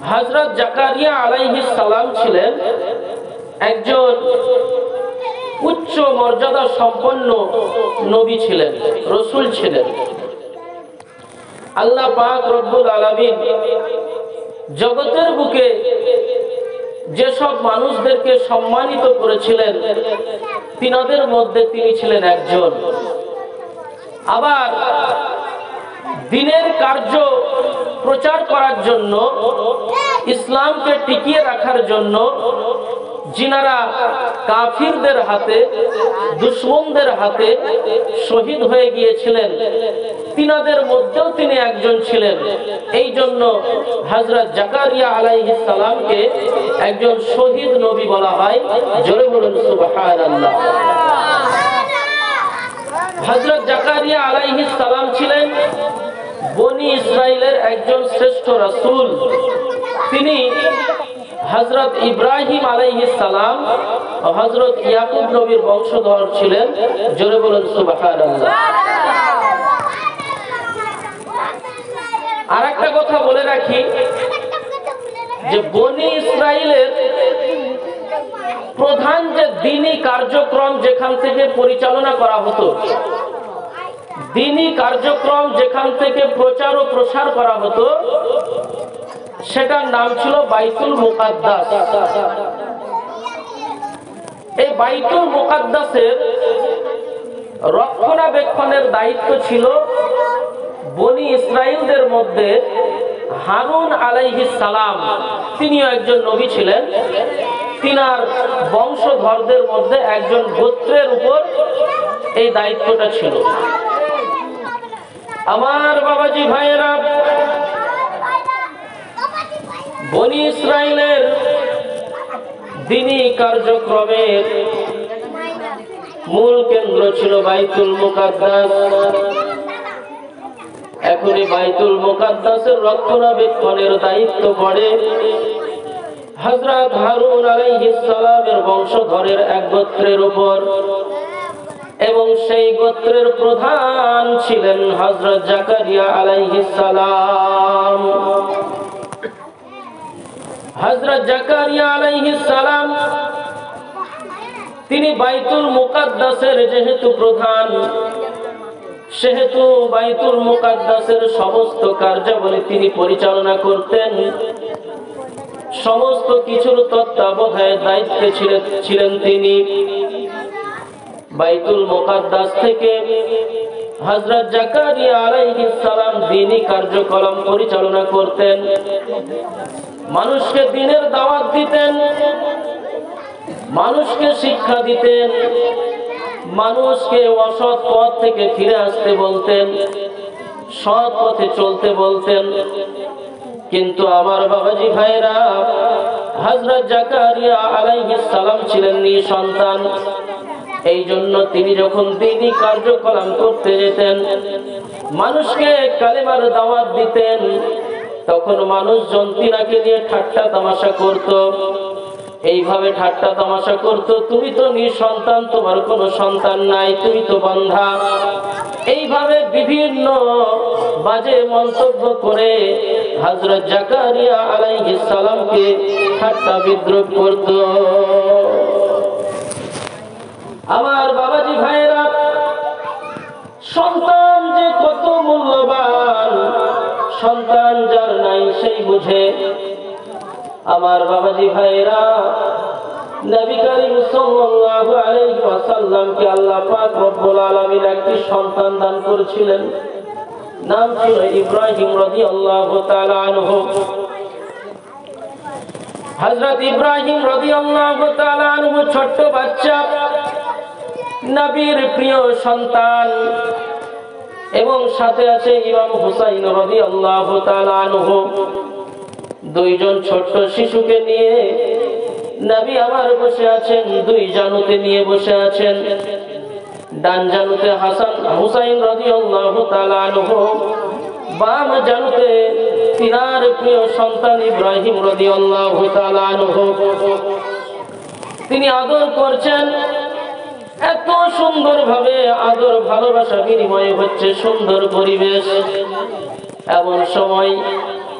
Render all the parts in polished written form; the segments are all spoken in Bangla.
হযরত জাকারিয়া আলাইহিস সালাম ছিলেন একজন উচ্চ মর্যাদা সম্পন্ন নবী ছিলেন, রাসূল ছিলেন। আল্লাহ পাক রব্বুল আলামিন জগতের বুকে যেসব মানুষদেরকে সম্মানিত করেছিলেন তিনাদের মধ্যে তিনি ছিলেন একজন। আবার দ্বীনের কার্য প্রচার করার জন্য, ইসলামকে টিকিয়ে রাখার জন্য যিনারা কাফিরদের হাতে, দুশমনদের হাতে শহীদ হয়ে গিয়েছিলেন তিনাদের মধ্যেও তিনি একজন ছিলেন। এই জন্য হযরত জাকারিয়া আলাইহিস সালামকে একজন শহীদ নবী বলা হয়। জোরে বলুন সুবহানাল্লাহ। হযরত জাকারিয়া আলাইহিস সালাম ছিলেন বনি ইসরাইলের একজন শ্রেষ্ঠ রাসূল। তিনি হযরত ইব্রাহিম আলাইহিস সালাম ও হযরত ইয়াকুব নবীর বংশধর ছিলেন। জোরে বলুন সুবহানাল্লাহ। আরেকটা কথা বলে রাখি যে বনি ইসরাইলের প্রধান যে দ্বীনি কার্যক্রম যেখান থেকে পরিচালনা করা হতো, দ্বীনি কার্যক্রম যেখান থেকে প্রচার ও প্রসার করা হতো, সেটার নাম ছিল বাইতুল মুকাদ্দাস। এই বাইতুল মুকাদ্দাসের রক্ষণাবেক্ষণের দায়িত্ব ছিল বনি ইসরাইলদের মধ্যে হারুন আলাইহিস সালাম, তিনিও একজন নবী ছিলেন। তিনার বংশধরদের মধ্যে একজন গোত্রের উপর এই দায়িত্বটা ছিল। আমার বাবাজি ভাইয়েরা, বনি ইসরাইলের দ্বীনি কার্যক্রমের মূল কেন্দ্র ছিল বাইতুল মুকাদ্দাস। এখন এই বাইতুল মুকাদ্দাসের রক্ষণাবেক্ষণের দায়িত্ব পড়ে হযরত হারুন আলাইহিস সালামের বংশধরের এক গোত্রের উপর, এবং সেই গোত্রের প্রধান ছিলেন হযরত জাকারিয়া আলাইহিস সালাম। হযরত জাকারিয়া আলাইহিস সালাম তিনি বাইতুল মুকাদ্দাসের যেহেতু প্রধান, সেহেতু বাইতুল মুকাদ্দাসের সমস্ত কার্যাবলী তিনি পরিচালনা করতেন। সমস্ত কিছুর তত্ত্বাবধানের দায়িত্বে ছিলেন তিনি। বাইতুল মুকাদ্দাস থেকে হযরত জাকারিয়া আলাইহিস সালাম দ্বীনি কার্যক্রম পরিচালনা করতেন। মানুষকে দ্বীনের দাওয়াত দিতেন, মানুষকে শিক্ষা দিতেন, মানুষকে অসৎ পথ থেকে ফিরে আসতে বলতেন, সৎ পথে চলতে বলতেন। কিন্তু আমার বাবাজি ভাইরা, হযরত জাকারিয়া আলাইহিস সালাম ছিলেন নিঃসন্তান। এই জন্য তিনি যখন দ্বীনি কার্যক্রম করতে যেতেন, মানুষকে কালেমার দাওয়াত দিতেন, তখন মানুষজন তিনাকে নিয়ে ঠাট্টা তামাশা করত। এইভাবে ঠাট্টা তামাশা করত, তুমি তো নিঃসন্তান, তোমার কোনো সন্তান নাই, তুমি তো বন্ধা। এইভাবে বিভিন্ন বাজে মন্তব্য করে হযরত জাকারিয়া আলাইহিস সালামকে ঠাট্টা বিদ্রূপ করত। আমার বাবাজি ভাইরা, সন্তান যে কত মূল্যবান, সন্তান যার নাই সেই বুঝে। আমার বাবাজি ভাইরা, নবী করিম সাল্লাল্লাহু আলাইহি ওয়াসাল্লামকে আল্লাহ পাক রব্বুল আলামিন একটি সন্তান দান করেছিলেন, নাম ছিল ইব্রাহিম রাদিয়াল্লাহু তাআলা আনহু। হযরত ইব্রাহিম রাদিয়াল্লাহু তাআলা আনহু ছোট্ট বাচ্চা, নবীর প্রিয় সন্তান, এবং সাথে আছে ইমাম হুসাইন রাদিয়াল্লাহু তাআলা আনহু। দুইজন ছোট্ট শিশুকে নিয়ে নবী আমার বসে আছেন, দুই জানুতে নিয়ে বসে আছেন। ডান জানুতে হাসান হুসাইন রাদিয়াল্লাহু তাআলা আনহু, বাম জানুতে তিনার প্রিয় সন্তান ইব্রাহিম রাদিয়াল্লাহু তাআলা আনহু। তিনি আদর করছেন, এত সুন্দর ভাবে আদর ভালোবাসা বিনিময় হচ্ছে, সুন্দর পরিবেশ। এমন সময়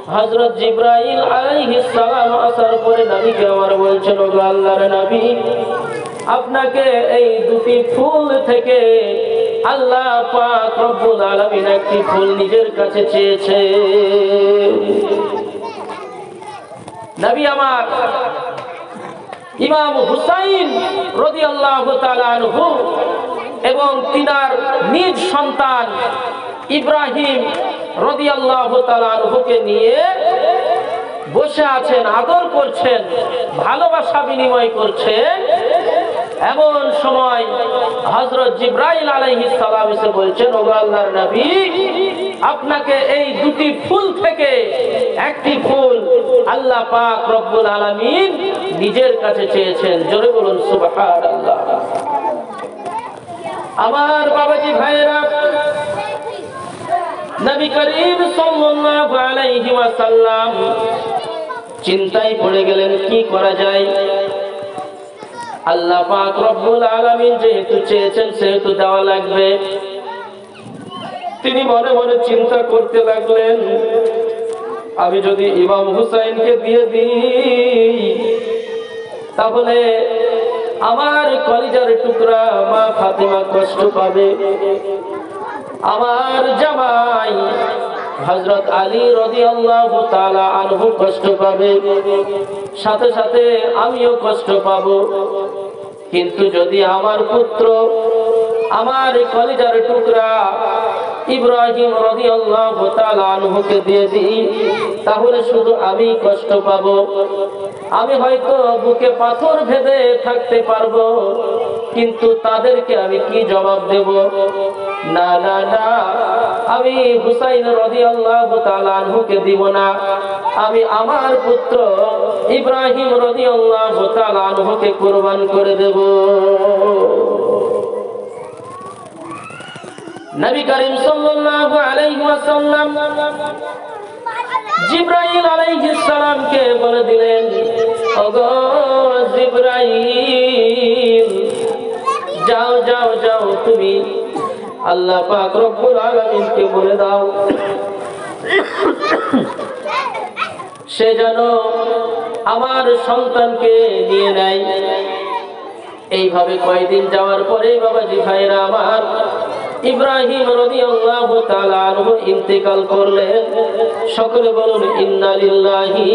হযরত জিবরাইল আলাইহিস সালাম আসার পরে নবীকে আমার বলছেন, ও আল্লাহর নবী, আপনাকে এই দুটি ফুল থেকে আল্লাহ পাক রব্বুল আলামিন একটি ফুল নিজের কাছে চেয়েছে। নবী আমার ইমাম হুসাইন রাদিয়াল্লাহু তাআলা আনহু এবং তিনার নিজ সন্তান ইব্রাহিম রাদিয়াল্লাহু তাআলা আনহুকে নিয়ে বসে আছেন, আদর করছেন, ভালোবাসা বিনিময় করছেন। এমন সময় হযরত জিবরাইল আলাইহিস সালাম এসে বলছেন, ও আল্লাহর নবী, আপনাকে এই দুটি ফুল থেকে একটি ফুল আল্লাহ পাক রব্বুল আলামিন নিজের কাছে চেয়েছেন। জোরে বলুন সুবহানাল্লাহ। আমার বাবাজি ভাইরা, নবী করিম সাল্লাল্লাহু আলাইহি ওয়াসাল্লাম চিন্তায় পড়ে গেলেন, কি করা যায়। আল্লাহ পাক রব্বুল আলামিন যেহেতু চেয়েছেন সেহেতু দেওয়া লাগবে। তিনি মনে মনে চিন্তা করতে লাগলেন, আমি যদি ইমাম হুসাইনকে দিয়ে দিই তাহলে আমার কলিজার টুকরা মা ফাতেমা কষ্ট পাবে, আমার জামাই হযরত আলী রাদিয়াল্লাহু তাআলা আনহু কষ্ট পাবে, সাথে সাথে আমিও কষ্ট পাবো। কিন্তু যদি আমার পুত্র, আমার কলিজার টুকরা ইব্রাহিম রাদিয়াল্লাহু তাআলা আনহুকে দিয়ে দিই তাহলে শুধু আমি কষ্ট পাবো, আমি হয়তো বুকে পাথর ভেদে থাকতে পারবো, কিন্তু তাদেরকে আমি কি জবাব দেব? না না না, আমি হুসাইন রাদিয়াল্লাহু তাআলা আনহুকে দিব না, আমি আমার পুত্র ইব্রাহিম রাদিয়াল্লাহু তাআলা আনহুকে কুরবান করে দেব। নবী করিম সাল্লাল্লাহু আলাইহি ওয়াসাল্লাম জিবরাইল আলাইহিস সালামকে বলে দিলেন, ওগো জিবরাইল, যাও যাও যাও, তুমি আল্লাহ পাক রব্বুল আলামিনকে বলে দাও সে যেন আমার সন্তানকে নিয়ে নেয়। এইভাবে কয়েকদিন যাওয়ার পরে বাবাজি ভাইরা আমার, ইব্রাহিম রাদিয়াল্লাহু তাআলা আনহু ইন্তেকাল করলেন। সকলে বলুন ইন্না লিল্লাহি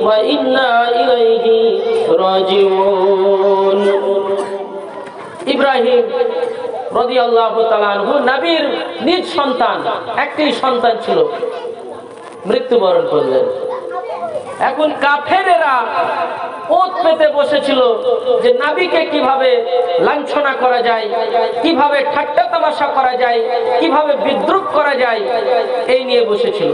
ওয়া ইন্না ইলাইহি রাজিউন। ইব্রাহিম রাদিয়াল্লাহু তাআলা আনহু নবীর নিজ সন্তান, একটি সন্তান ছিল, মৃত্যুবরণ করলেন। এখন কাফেরেরা ওত পেতে বসেছিল যে নবীকে কিভাবে লাঞ্ছনা করা যায়, কিভাবে ঠাট্টা তামাশা করা যায়, কিভাবে বিদ্রুপ করা যায়, এই নিয়ে বসেছিল।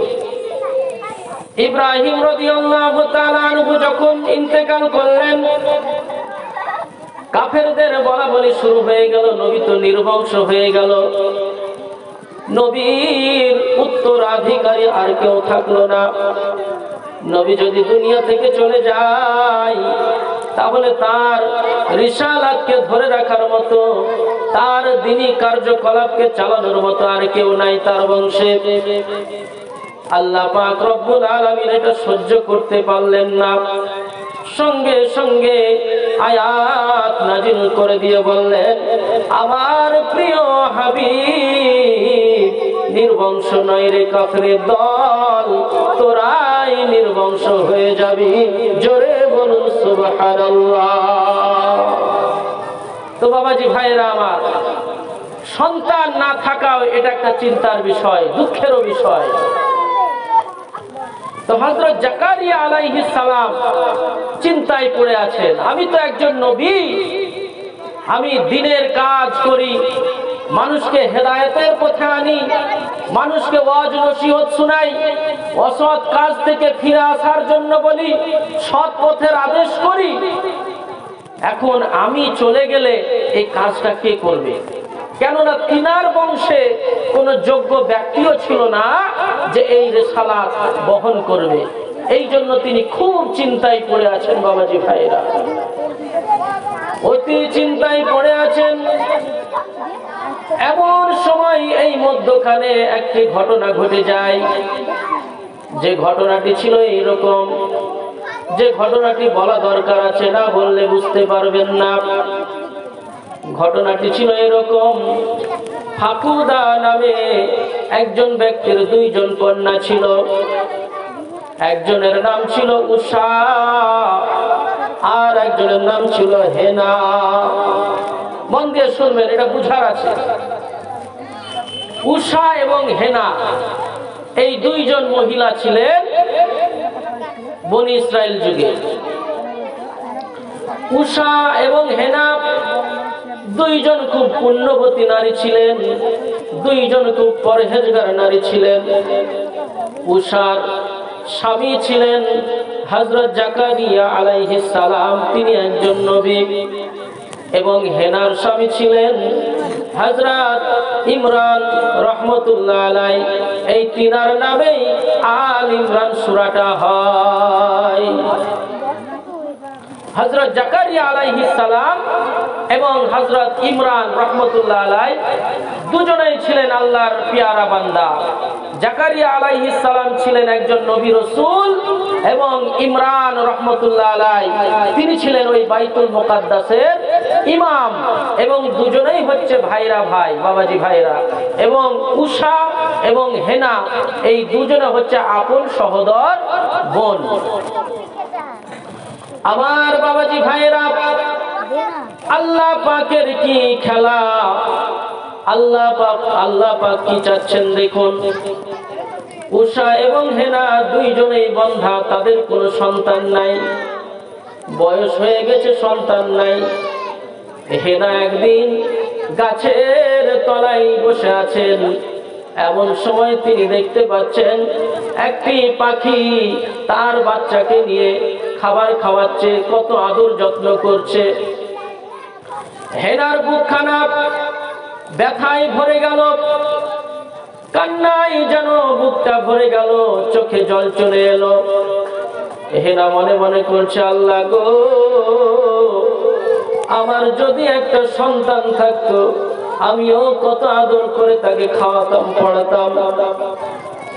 ইব্রাহিম রাদিয়াল্লাহু তাআলা আনহু যখন ইন্তেকাল করলেন, কাফেরদের বলাবলি শুরু হয়ে গেল, নবী তো নির্বংশ হয়ে গেল, নবীর উত্তরাধিকারী আর কেউ থাকলো না। নবী যদি দুনিয়া থেকে চলে যায় তাহলে তার রিসালাতকে ধরে রাখার মতো, তার দ্বীনি কার্যকলাপকে চালানোর মতো আর কেউ নাই তার বংশে। আল্লাহ পাক রব্বুল আলামিন এটা সহ্য করতে পারলেন না, সঙ্গে সঙ্গে আয়াত নাজিল করে দিয়ে বললেন, আমার প্রিয় হাবিব, নির্বংশ নয় রে কাফেরের দল, তোরাই নির্বংশ হয়ে যাবি। জোরে বলুন সুবহানাল্লাহ। তো বাবাজি ভাইরা আমার, সন্তান না থাকাও এটা একটা চিন্তার বিষয়, দুঃখেরও বিষয়। তো হযরত জাকারিয়া আলাইহিস সালাম চিন্তায় পড়ে আছেন, আমি তো একজন নবী, আমি দ্বীনের কাজ করি, মানুষকে হেদায়েতের পথে আনি, মানুষকে ওয়াজ নসিহত শুনাই, অসৎ কাজ থেকে ফিরে আসার জন্য বলি, সৎ পথের আদেশ করি। এখন আমি চলে গেলে এই কাজটা কে করবে? কেননা তিনার বংশে কোনো যোগ্য ব্যক্তিও ছিল না যে এই রিসালাত বহন করবে। এই জন্য তিনি খুব চিন্তায় পড়ে আছেন বাবাজি ভাইরা, অতি চিন্তায় পড়ে আছেন। এমন সময় এই মধ্যখানে একটি ঘটনা ঘটে যায়। যে ঘটনাটি ছিল এইরকম, যে ঘটনাটি বলা দরকার আছে, না বললে বুঝতে পারবেন না। ঘটনাটি ছিল এরকম, ফাকুদা নামে একজন ব্যক্তির দুইজন কন্যা ছিল। একজনের নাম ছিল উষা, আর একজনের নাম ছিল হেনা। মন দিয়ে শুনবেন, এটা বুঝার আছে। উষা এবং হেনা এই দুইজন মহিলা ছিলেন বনি ইসরায়েল যুগে। উষা এবং হেনা দুইজন খুব পুণ্যবতী নারী ছিলেন, দুইজন খুব পরহেজগার নারী ছিলেন। উষার স্বামী ছিলেন হযরত জাকারিয়া আলাইহিস সালাম, তিনি একজন নবী। এবং হেনার স্বামী ছিলেন হযরত ইমরান রাহমাতুল্লাহ আলাইহি। এই তিনার নামেই আল ইমরান সূরাটা হয়। হযরত জাকারিয়া আলাইহিস সালাম এবং হযরত ইমরান রাহমাতুল্লাহ আলাইহি দুজনেই ছিলেন আল্লাহর পেয়ারা বান্দা। জাকারিয়া আলাইহিস সালাম ছিলেন একজন নবী রাসূল এবং ইমরান রাহমাতুল্লাহ আলাইহি তিনি ছিলেন ওই বাইতুল মুকাদ্দাসের ইমাম। এবং দুজনেই হচ্ছে ভাইরা ভাই, বাবাজি ভাইরা। এবং উষা এবং হেনা এই দুজনে হচ্ছে আপন সহোদর বোন। আমার বাবাজি ভাইরা, আল্লাহ পাকের কি খেলা! আল্লাহ পাক কি চাচ্ছেন দেখুন। উষা এবং হেনা দুইজনেই বন্ধা, তাদের কোনো সন্তান নাই, বয়স হয়ে গেছে, সন্তান নাই। হেনা একদিন গাছের তলায় বসে আছেন, এমন সময় তিনি দেখতে পাচ্ছেন একটি পাখি তার বাচ্চাকে নিয়ে খাবার খাওয়াচ্ছে, কত আদর যত্ন করছে। হেনার বুকখানা ব্যথায় ভরে গেল, কান্নায় যেন বুকটা ভরে গেল, চোখে জল চলে এলো। হেনা মনে মনে করছে, আল্লাহ গো, আমার যদি একটা সন্তান থাকতো, আমিও কত আদর করে তাকে খাওয়াতাম, পড়াতাম।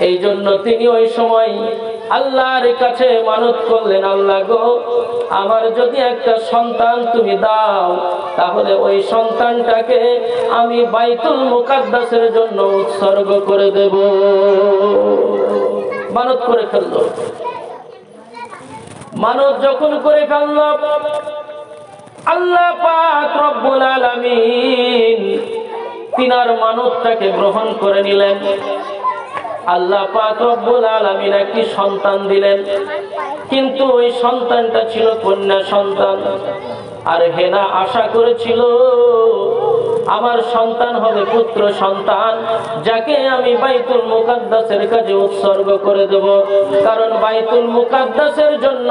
এই জন্য তিনি ওই সময় আল্লাহর কাছে মানত করলেন, আল্লাহ গো, আমার যদি একটা সন্তান তুমি দাও, তাহলে ওই সন্তানটাকে আমি বাইতুল মুকাদ্দাসের জন্য উৎসর্গ করে দেব। মানত করে ফেলল। মানত যখন করে ফেলল, আল্লাহ পাক রব্বুল আলামিন তিনার মানতটাকে গ্রহণ করে নিলেন। আল্লাহ পাক রব্বুল আলামিন একটি সন্তান দিলেন, কিন্তু ওই সন্তানটা ছিল কন্যা সন্তান। আর হেনা আশা করেছিল আমার সন্তান হবে পুত্র সন্তান, যাকে আমি বাইতুল মুকাদ্দাসের কাজে উৎসর্গ করে দেব। কারণ বাইতুল মুকাদ্দাসের জন্য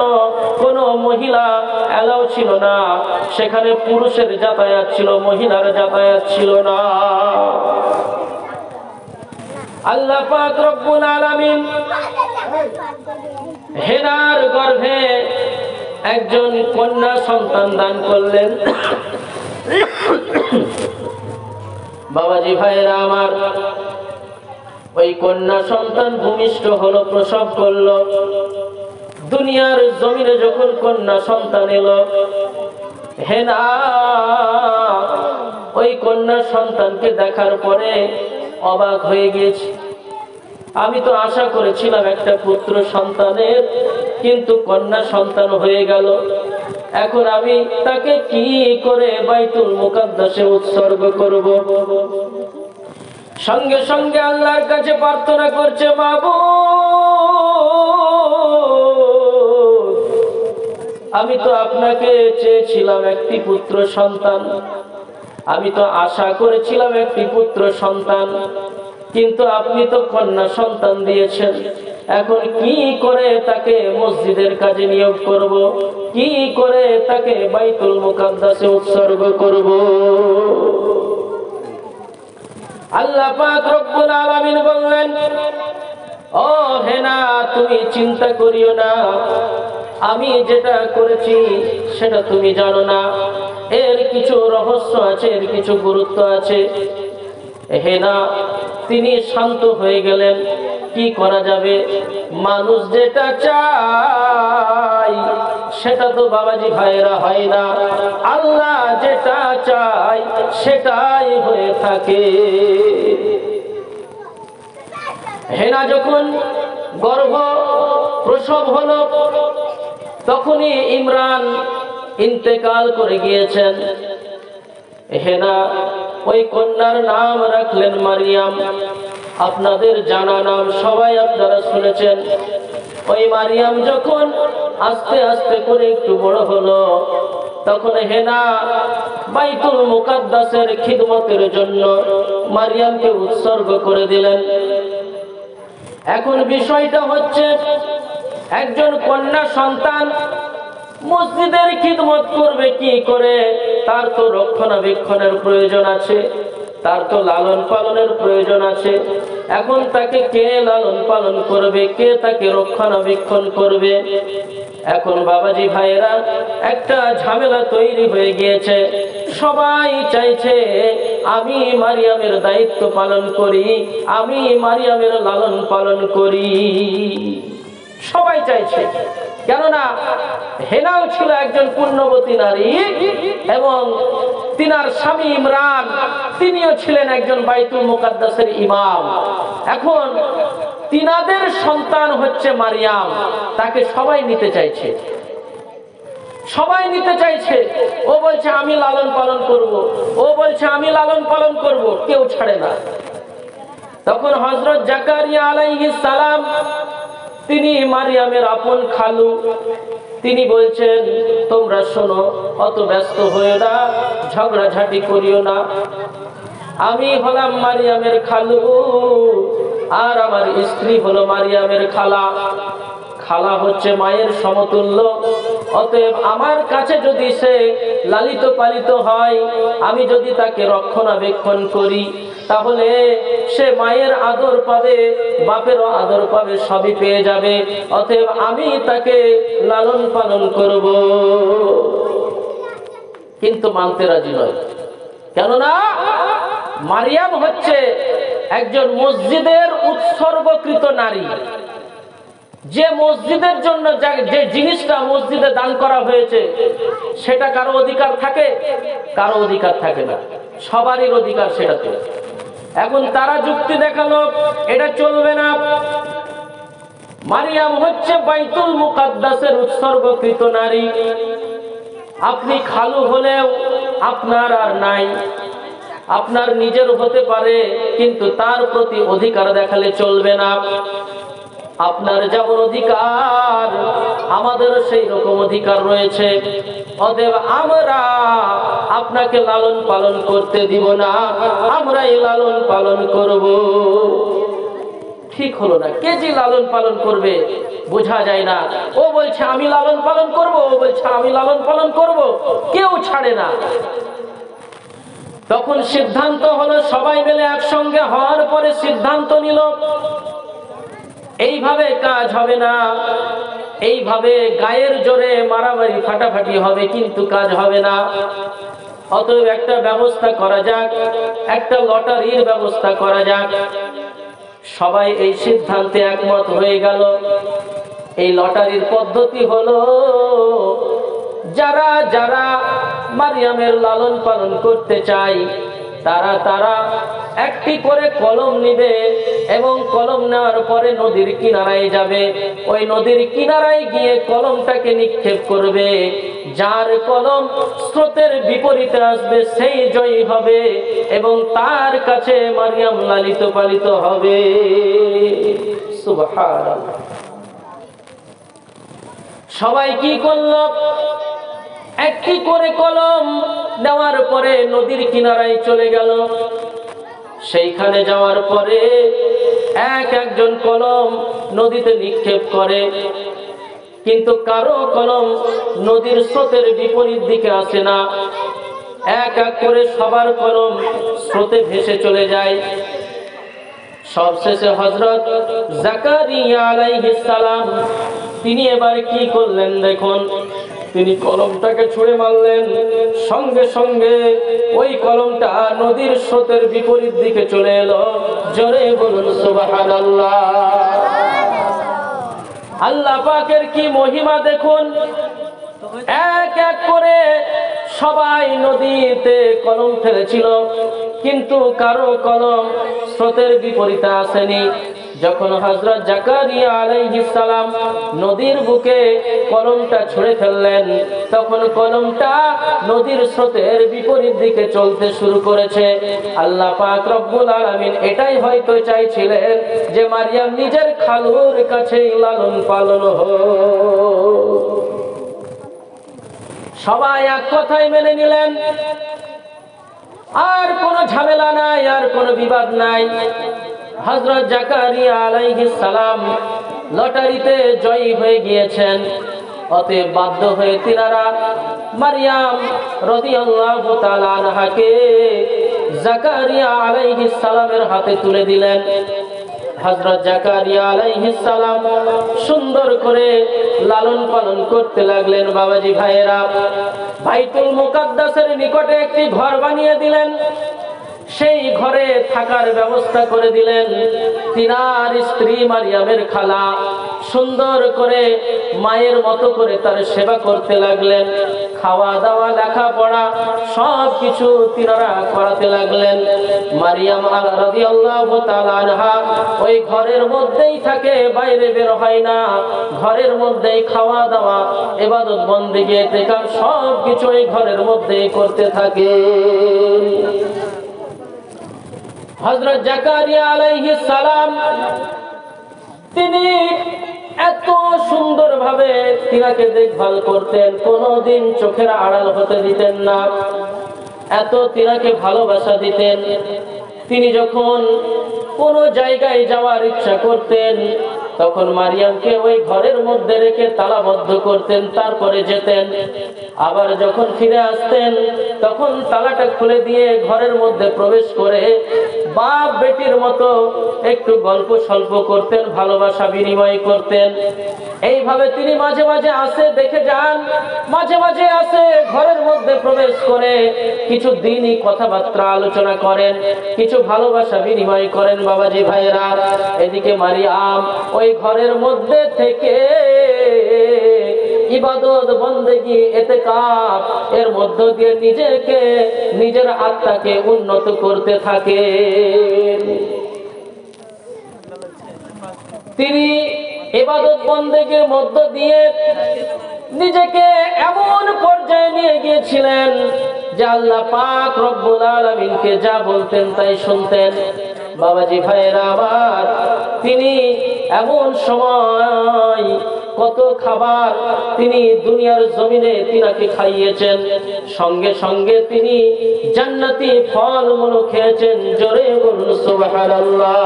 কোনো মহিলা এলাও ছিল না, সেখানে পুরুষের যাতায়াত ছিল, মহিলার যাতায়াত ছিল না। আল্লাহ পাক রব্বুল আলামিন হেনার গর্ভে একজন কন্যা সন্তান দান করলেন। বাবাজি ভাইরা আমার, ওই কন্যা সন্তান ভূমিষ্ঠ হলো, প্রসব করলো। দুনিয়ার জমিনে যখন কন্যা সন্তান এলো, হেনা ওই কন্যা সন্তানকে দেখার পরে অবাক হয়ে গিয়েছে। আমি তো আশা করেছিলাম একটা পুত্র সন্তানের, কিন্তু কন্যা সন্তান হয়ে গেল। এখন আমি তাকে কি করে বাইতুল মুকাদ্দাসে উৎসর্গ করব? সঙ্গে সঙ্গে আল্লাহর কাছে প্রার্থনা করছে, মাবুদ, আমি তো আপনাকে চেয়েছিলাম একটি পুত্র সন্তান, আমি তো আশা করেছিলাম একটি পুত্র সন্তান, কিন্তু আপনি তো কন্যা সন্তান দিয়েছেন। এখন কি করে তাকে মসজিদের কাজে নিয়োগ করব? কি করে তাকে বাইতুল মুকাদ্দাসে উৎসর্গ করব? আল্লাহ পাক রব্বুল আলামিন বললেন, ও হেনা, তুমি চিন্তা করিও না, আমি যেটা করেছি সেটা তুমি জানো না, এর কিছু রহস্য আছে, এর কিছু গুরুত্ব আছে। হেনা তিনি শান্ত হয়ে গেলেন। কি করা যাবে? মানুষ যেটা চায় সেটা তো বাবাজি ভাইরা হয় না, আল্লাহ যেটা চায় সেটাই হয়ে থাকে। হেনা যখন গর্ভ প্রসব হলো তখনই ইমরান ইন্তেকাল করে গিয়েছেন। হেনা ওই কন্যার নাম রাখলেন মারিয়াম। আপনাদের জানা নাম, সবাই আপনারা শুনেছেন। ওই মারিয়াম যখন আস্তে আস্তে করে একটু বড় হলো তখন হেনা বাইতুল মুকাদ্দাসের খিদমতের জন্য মারিয়ামকে উৎসর্গ করে দিলেন। এখন বিষয়টা হচ্ছে, একজন কন্যা সন্তান মসজিদের খিদমত করবে কি করে? তার তো রক্ষণাবেক্ষণের প্রয়োজন আছে, তার তো লালন পালনের প্রয়োজন আছে। এখন তাকে কে লালন পালন করবে, কে তাকে রক্ষণাবেক্ষণ করবে? এখন বাবাজি ভাইয়েরা একটা ঝামেলা তৈরি হয়ে গিয়েছে। সবাই চাইছে আমি মারিয়ামের দায়িত্ব পালন করি, আমি মারিয়ামের লালন পালন করি, সবাই চাইছে। কেননা হেনাও ছিল একজন পুণ্যবতী নারী এবং তিনার স্বামী ইমরান তিনিও ছিলেন একজন বাইতুল মুকাদ্দাসের ইমাম। এখন তিনাদের সন্তান হচ্ছে মারিয়াম, তাকে সবাই নিতে চাইছে, সবাই নিতে চাইছে। ও বলছে আমি লালন পালন করব, ও বলছে আমি লালন পালন করব, কেউ ছাড়ে না। তখন হযরত জাকারিয়া আলাইহিস সালাম, তিনি মারিয়ামের আপন খালু, তিনি বলছেন তোমরা শোনো, অত ব্যস্ত হয়ে না, ঝগড়াঝাটি করিও না। আমি হলাম মারিয়ামের খালু আর আমার স্ত্রী হলো মারিয়ামের খালা। খালা হচ্ছে মায়ের সমতুল্য। অতএব আমার কাছে যদি সে লালিত পালিত হয়, আমি যদি তাকে রক্ষণাবেক্ষণ করি, তাহলে সে মায়ের আদর পাবে, বাপেরও আদর পাবে, সবই পেয়ে যাবে। অতএব আমি তাকে লালন পালন করব। কিন্তু মানতে রাজি নয়। কেননা মারিয়াম হচ্ছে একজন মসজিদের উৎসর্গকৃত নারী। যে মসজিদের জন্য যে জিনিসটা মসজিদে দান করা হয়েছে সেটা কারো অধিকার থাকে? কারো অধিকার থাকে না, সবারই অধিকার সেটাতে। এখন তারা যুক্তি দেখালো এটা চলবে না। মারিয়াম হচ্ছে বাইতুল মুকাদ্দাসের উৎসর্গকৃত নারী। আপনি খালু হলেও আপনার আর নাই, আপনার নিজের হতে পারে, কিন্তু তার প্রতি অধিকার দেখালে চলবে না। আপনার যেমন অধিকার আমাদের সেই রকম অধিকার রয়েছে। অতএব আমরা আপনাকে লালন পালন করতে দিব না, আমরাই লালন পালন করব। ঠিক হলো না, কে যে লালন পালন করবে বোঝা যায় না। ও বলছে আমি লালন পালন করব, ও বলছে আমি লালন পালন করব, কেউ ছাড়ে না। তখন সিদ্ধান্ত হলো, সবাই মিলে একসঙ্গে হওয়ার পরে সিদ্ধান্ত নিল এইভাবে কাজ হবে না, এইভাবে গায়ের জোরে মারামারি ফাটাফাটি হবে, কিন্তু কাজ হবে না। অতএব একটা ব্যবস্থা করা যাক, একটা লটারির ব্যবস্থা করা যাক। সবাই এই সিদ্ধান্তে একমত হয়ে গেল। এই লটারির পদ্ধতি হলো, যারা যারা মারিয়ামের লালন পালন করতে চায় তারা একটি করে কলম নিবে এবং কলম নেওয়ার পরে নদীর কিনারায় যাবে। ওই নদীর কিনারায় গিয়ে কলমটাকে নিক্ষেপ করবে। যার কলম স্রোতের বিপরীতে আসবে সেই জয়ী হবে এবং তার কাছে মারিয়াম লালিত পালিত হবে। সুবহানাল্লাহ। সবাই কি করলো? একটি করে কলম দেওয়ার পরে নদীর কিনারায় চলে গেল। সেইখানে যাওয়ার পরে একজন কলম নদীতে নিক্ষেপ করে, কিন্তু কারো কলম নদীর স্রোতের বিপরীত দিকে আসে না। এক এক করে সবার কলম স্রোতে ভেসে চলে যায়। সবশেষে হযরত জাকারিয়া আলাইহিস সালাম তিনি এবার কি করলেন দেখুন। তিনি কলমটাকে ছুঁড়ে মারলেন, সঙ্গে সঙ্গে ওই কলমটা নদীর স্রোতের বিপরীত দিকে চলে এলো। জোরে বলুন সুবহানাল্লাহ। আল্লাহ পাকের কি মহিমা দেখুন। এক এক করে সবাই নদীতে কলম ফেলেছিল, কিন্তু কারো কলম স্রোতের বিপরীতে আসেনি। যখন হযরত জাকারিয়া আলাইহিস সালাম নদীর বুকে কলমটা ছুঁড়ে ফেললেন, তখন কলমটা নদীর স্রোতের বিপরীত দিকে চলতে শুরু করেছে। আল্লাহ পাক রব্বুল আলামিন এটাই হয়তো চাইছিলেন যে মারিয়াম নিজের খালুর কাছেই লালন পালন হোক। সবাই এক কথাই মেনে নিলেন, আর কোনো ঝামেলা নাই, আর কোনো বিবাদ নাই। হযরত জাকারিয়া আলাইহিস সালাম লটারিতে জয়ী হয়ে গিয়েছেন। অতএব বাধ্য হয়ে তিনারা মারিয়াম রাদিয়াল্লাহু তাআলা আনহাকে জাকারিয়া আলাইহিস সালামের হাতে তুলে দিলেন। হযরত জাকারিয়া আলাইহিস সালাম সুন্দর করে লালন পালন করতে লাগলেন। বাবাজি ভাইয়েরা, বাইতুল মুকাদ্দাসের নিকটে একটি ঘর বানিয়ে দিলেন, সেই ঘরে থাকার ব্যবস্থা করে দিলেন। তিনার স্ত্রী মারিয়ামের খালা সুন্দর করে মায়ের মতো করে তার সেবা করতে লাগলেন। খাওয়া দাওয়া, লেখাপড়া সব কিছু তিনারা করাতে লাগলেন। মারিয়াম রাদিয়াল্লাহু তাআলা আনহা ওই ঘরের মধ্যেই থাকে, বাইরে বের হয় না। ঘরের মধ্যেই খাওয়া দাওয়া, ইবাদত বন্দেগি, ইতিকাফ সব কিছু এই ঘরের মধ্যেই করতে থাকে। হযরত জাকারিয়া আলাইহিস সালাম তিনি এত সুন্দরভাবে তিনাকে দেখভাল করতেন, কোনোদিন চোখের আড়াল হতে দিতেন না, এত তিনাকে ভালোবাসা দিতেন। তিনি যখন কোনো জায়গায় যাওয়ার ইচ্ছা করতেন, তখন মারিয়ামকে ওই ঘরের মধ্যে রেখে তালাবদ্ধ করতেন, তারপরে যেতেন। আবার যখন ফিরে আসতেন, তখন তালাটা খুলে দিয়ে ঘরের মধ্যে প্রবেশ করে বাপ বেটির মতো একটু গল্প স্বল্প করতেন, ভালোবাসা বিনিময় করতেন। এইভাবে তিনি মাঝে মাঝে আসে, দেখে যান, মাঝে মাঝে আসে, ঘরের মধ্যে প্রবেশ করে কিছু দিনই কথাবার্তা আলোচনা করেন, কিছু ভালোবাসা বিনিময় করেন। বাবাজি ভাইয়েরা, এদিকে মারিয়াম ওই ঘরের মধ্যে থেকে ইবাদত বন্দেগি, ইতিকাফ এর মধ্য দিয়ে নিজেকে, নিজের আত্মাকে উন্নত করতে থাকে। তিনি ইবাদত বন্দেগির মধ্য দিয়ে নিজেকে এমন পর্যায়ে নিয়ে গিয়েছিলেন যে আল্লাহ পাক রব্বুল আলামিনকে যা বলতেন তাই শুনতেন। বাবাজি ভাইয়েরা আমার, তিনি এমন সময় কত খাবার তিনি দুনিয়ার জমিনে তিনাকে খাইয়েছেন, সঙ্গে সঙ্গে তিনি জান্নাতি ফলমূল খেয়েছেন। জোরে বলুন সুবহানাল্লাহ।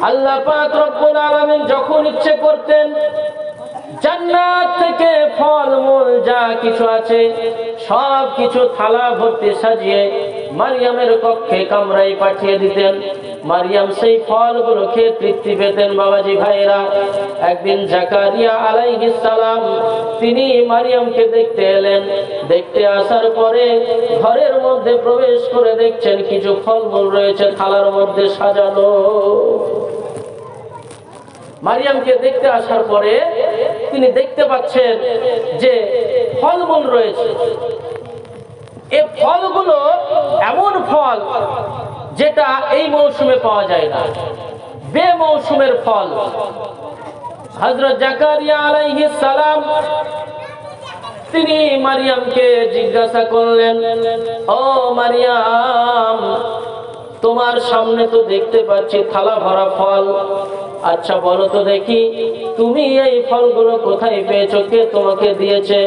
আল্লাহ পাক রব্বুল আলামিন যখন ইচ্ছে করতেন জান্নাত থেকে ফলমূল যা কিছু আছে সব কিছু থালা ভর্তি সাজিয়ে মারিয়ামের কক্ষে কামরায় পাঠিয়ে দিতেন। মারিয়াম সেই ফলগুলো খেয়ে তৃপ্তি পেতেন। বাবাজি ভাইরা, একদিন জাকারিয়া আলাইহিস সালাম তিনি মারিয়ামকে দেখতে এলেন। দেখতে আসার পরে ঘরের মধ্যে প্রবেশ করে দেখছেন কিছু ফলমূল রয়েছে থালার মধ্যে সাজানো। মারিয়ামকে দেখতে আসার পরে তিনি দেখতে পাচ্ছেন যে ফলমূল রয়েছে। এই ফলগুলো এমন ফল যেটা এই মৌসুমে পাওয়া যায় না, বেমৌসুমের ফল। হযরত জাকারিয়া আলাইহিস সালাম তিনি মারিয়ামকে জিজ্ঞাসা করলেন, ও মারিয়াম, তোমার সামনে তো দেখতে পাচ্ছি থালা ভরা ফল, আচ্ছা বলো তো দেখি তুমি এই ফলগুলো কোথায় পেয়েছো, কে তোমাকে দিয়েছে?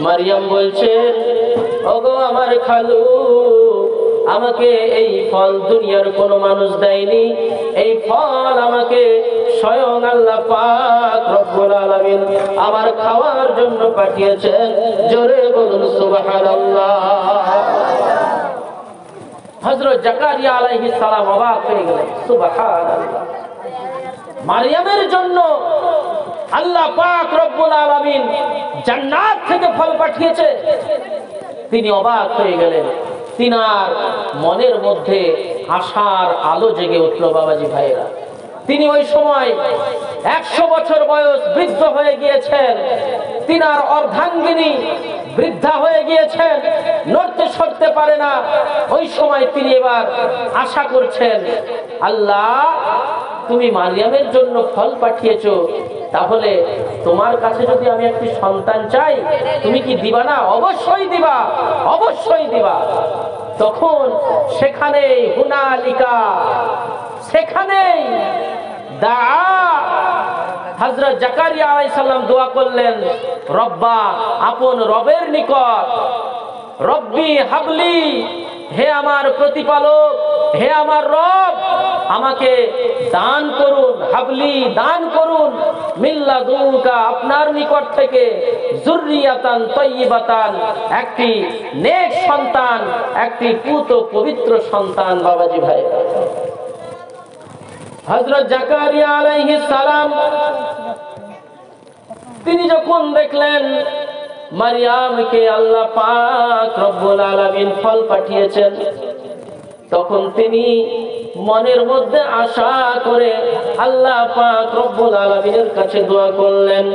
মারিয়াম বলছেন, ওগো আমার খালু, আমাকে এই ফল দুনিয়ার কোনো মানুষ দেয়নি, এই ফল আমাকে স্বয়ং আল্লাহ পাক রব্বুল আলামিন আমার খাওয়ার জন্য পাঠিয়েছেন। জোরে বলুন সুবহানাল্লাহ। হযরত জাকারিয়া আলাইহিস সালাম অবাক হয়ে গেলেন, সুবহানাল্লাহ, মারিয়ামের জন্য আল্লাহ পাক রব্বুল আলামিন জান্নাত থেকে ফল পাঠিয়েছে। তিনি অবাক হয়ে গেলেন। তিনার মনের মধ্যে আশার আলো জেগে উঠল বাবাজি ভাইরা। তিনি ওই সময় 100 বছর বয়স, বৃদ্ধ হয়ে গিয়েছেন। তিনার অর্ধাঙ্গিনী বৃদ্ধা হয়ে গিয়েছেন, নড়তে সরতে পারে না। ওই সময় তিনি এবার আশা করছেন, আল্লাহ তুমি মারিয়ামের জন্য ফল পাঠিয়েছো, তাহলে তোমার কাছে যদি আমি একটি সন্তান চাই তুমি কি দিবা না? অবশ্যই দিবা, অবশ্যই দিবা। তখন সেখানে হুনালিকা, সেখানেই হযরত জাকারিয়া আলাইহিস সালাম দোয়া করলেন, রব্বা, আপন রবের নিকট, রব্বি হাবলি, হে আমার প্রতিপালক, হে আমার রব, আমাকে দান করুন, হাবলি দান করুন, মিল্লাদুনকা, আপনার নিকট থেকে, যুররিয়াতান তাইয়্যিবাতান, একটি নেক সন্তান, একটি পুত পবিত্র সন্তান। বাবাজি ভাই, হযরত জাকারিয়া আলাইহিস সালাম তিনি যখন দেখলেন মারিয়ামকে আল্লাহ পাক রব্বুল আলামিন ফল পাঠিয়েছেন, তখন তিনি মনের মধ্যে আশা করে আল্লাহ পাক রব্বুল আলামিনের কাছে দোয়া করলেন,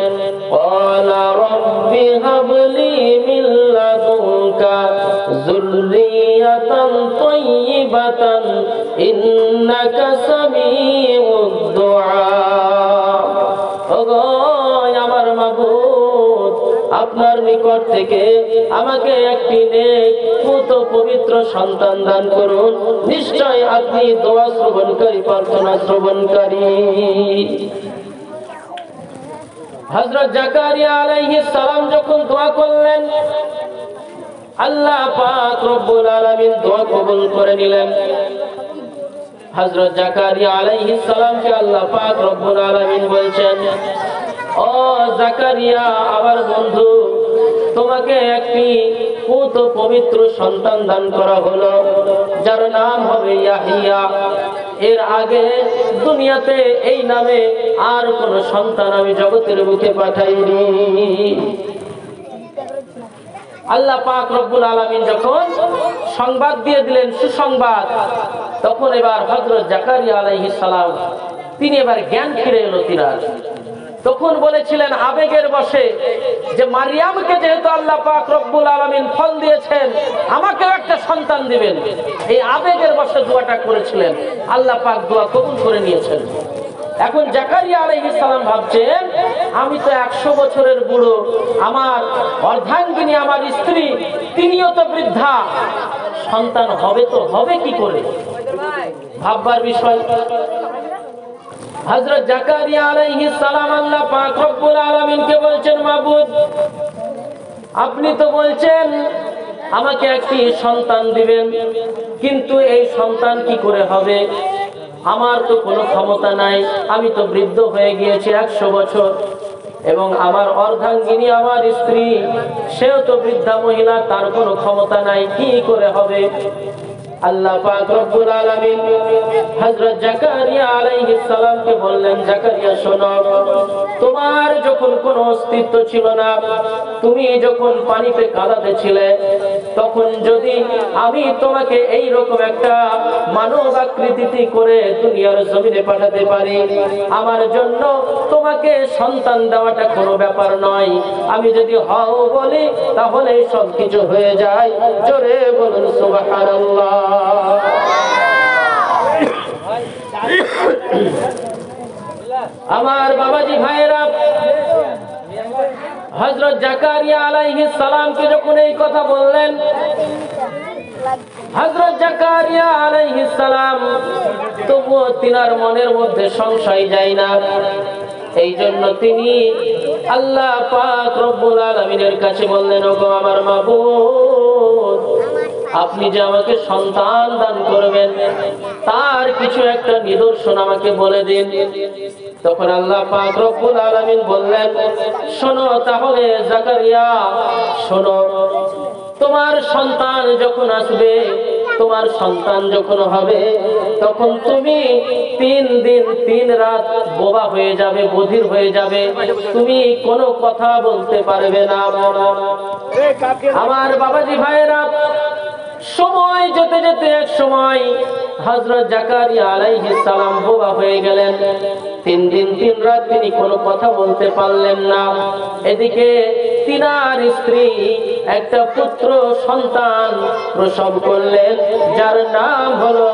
ক্বালা রব্বি হাবলি মিন লাদুনকা যুররিয়াতান তাইয়্যিবাতান ইন্নাকা সামিউদ দুআ। ওগো আমার মাবুদ, আপনার নিকট থেকে আমাকে একটি নেক পুত পবিত্র সন্তান দান করুন, নিশ্চয় আপনি দোয়া শ্রবণকারী, প্রার্থনা শ্রবণকারী। হযরত জাকারিয়া আলাইহিস সালাম যখন দোয়া করলেন, আল্লাহ পাক রব্বুল আলামিন দোয়া কবুল করে নিলেন। হযরত জাকারিয়া আলাইহিস সালামকে আল্লাহ পাক রব্বুল আলামিন বলছেন, ও জাকারিয়া আমার বন্ধু, তোমাকে একটি পুত পবিত্র সন্তান দান করা হলো, যার নাম হবে ইয়াহিয়া। এর আগে দুনিয়াতে এই নামে আর কোন সন্তান আমি জগতের বুকে পাঠাইনি। আল্লাহ পাক রব্বুল আলামিন যখন সংবাদ দিয়ে দিলেন, সুসংবাদ, তখন এবার হযরত জাকারিয়া আলাইহিস সালাম তিনি এবার জ্ঞান ফিরে এলো তিনার। তখন বলেছিলেন আবেগের বশে যে মারিয়ামকে যেহেতু আল্লাহ পাক রব্বুল আলামিন ফল দিয়েছেন, আমাকেও একটা সন্তান দিবেন। এই আবেগের বশে দোয়াটা করেছিলেন, আল্লাহ পাক দোয়া কবুল করে নিয়েছেন। এখন জাকারিয়া আলাইহিস সালাম ভাবছেন, আমি তো 100 বছরের বুড়ো, আমার অর্ধাঙ্গিনী আমার স্ত্রী তিনিও তো বৃদ্ধা, সন্তান হবে তো হবে কি করে? ভাববার বিষয়। হযরত জাকারিয়া আলাইহিস সালাম আল্লাহ পাক রব্বুল আলামিনকে বলছেন, মাবুদ, আপনি তো বলছেন আমাকে একটি সন্তান দিবেন, কিন্তু এই সন্তান কি করে হবে? আমার তো কোনো ক্ষমতা নাই, আমি তো বৃদ্ধ হয়ে গিয়েছি 100 বছর, এবং আমার অর্ধাঙ্গিনী আমার স্ত্রী, সেও তো বৃদ্ধা মহিলা, তার কোনো ক্ষমতা নাই, কি করে হবে? আল্লাহ পাক রব্বুল আলামিন হযরত জাকারিয়া আলাইহিস সালামকে বললেন, জাকারিয়া শোনো, তোমার যখন কোনো অস্তিত্ব ছিল না, তুমি যখন পানিতে কাদাতে ছিলে, তখন যদি আমি তোমাকে এই রকম একটা মানব আকৃতি করে দুনিয়ার জমিনে পাঠাতে পারি, আমার জন্য তোমাকে সন্তান দেওয়াটা কোনো ব্যাপার নয়। আমি যদি হও বলি তাহলে সবকিছু হয়ে যায়। জোরে বলুন সুবহানাল্লাহ। আমার বাবাজি ভাইয়েরা, হযরত জাকারিয়া আলাইহিস সালামকে যখন এই কথা বললেন, হযরত জাকারিয়া আলাইহিস সালাম তবুও তিনার মনের মধ্যে সংশয় যায় না। এই জন্য তিনি আল্লাহ পাক রব্বুল আলামিনের কাছে বললেন, ওগো আমার মাবুদ, আপনি যে আমাকে সন্তান দান করবেন তার কিছু একটা নিদর্শন আমাকে বলে দিন। তখন আল্লাহ পাক রব্বুল আলামিন বললেন, শোনো তাহলে জাকারিয়া, শোনো, তোমার সন্তান যখন আসবে তোমার সন্তান যখন হবে তখন তুমি 3 দিন 3 রাত বোবা হয়ে যাবে, বধির হয়ে যাবে, তুমি কোনো কথা বলতে পারবে না। আমার বাবাজি ভাইরা, সময় যেতে যেতে এক সময় হযরত জাকারিয়া আলাইহিস সালাম বোবা হয়ে গেলেন। 3 দিন 3 রাত তিনি কোনো কথা বলতে পারলেন না। এদিকে তিনার স্ত্রী একটা পুত্র সন্তান প্রসব করলেন, যার নাম হলো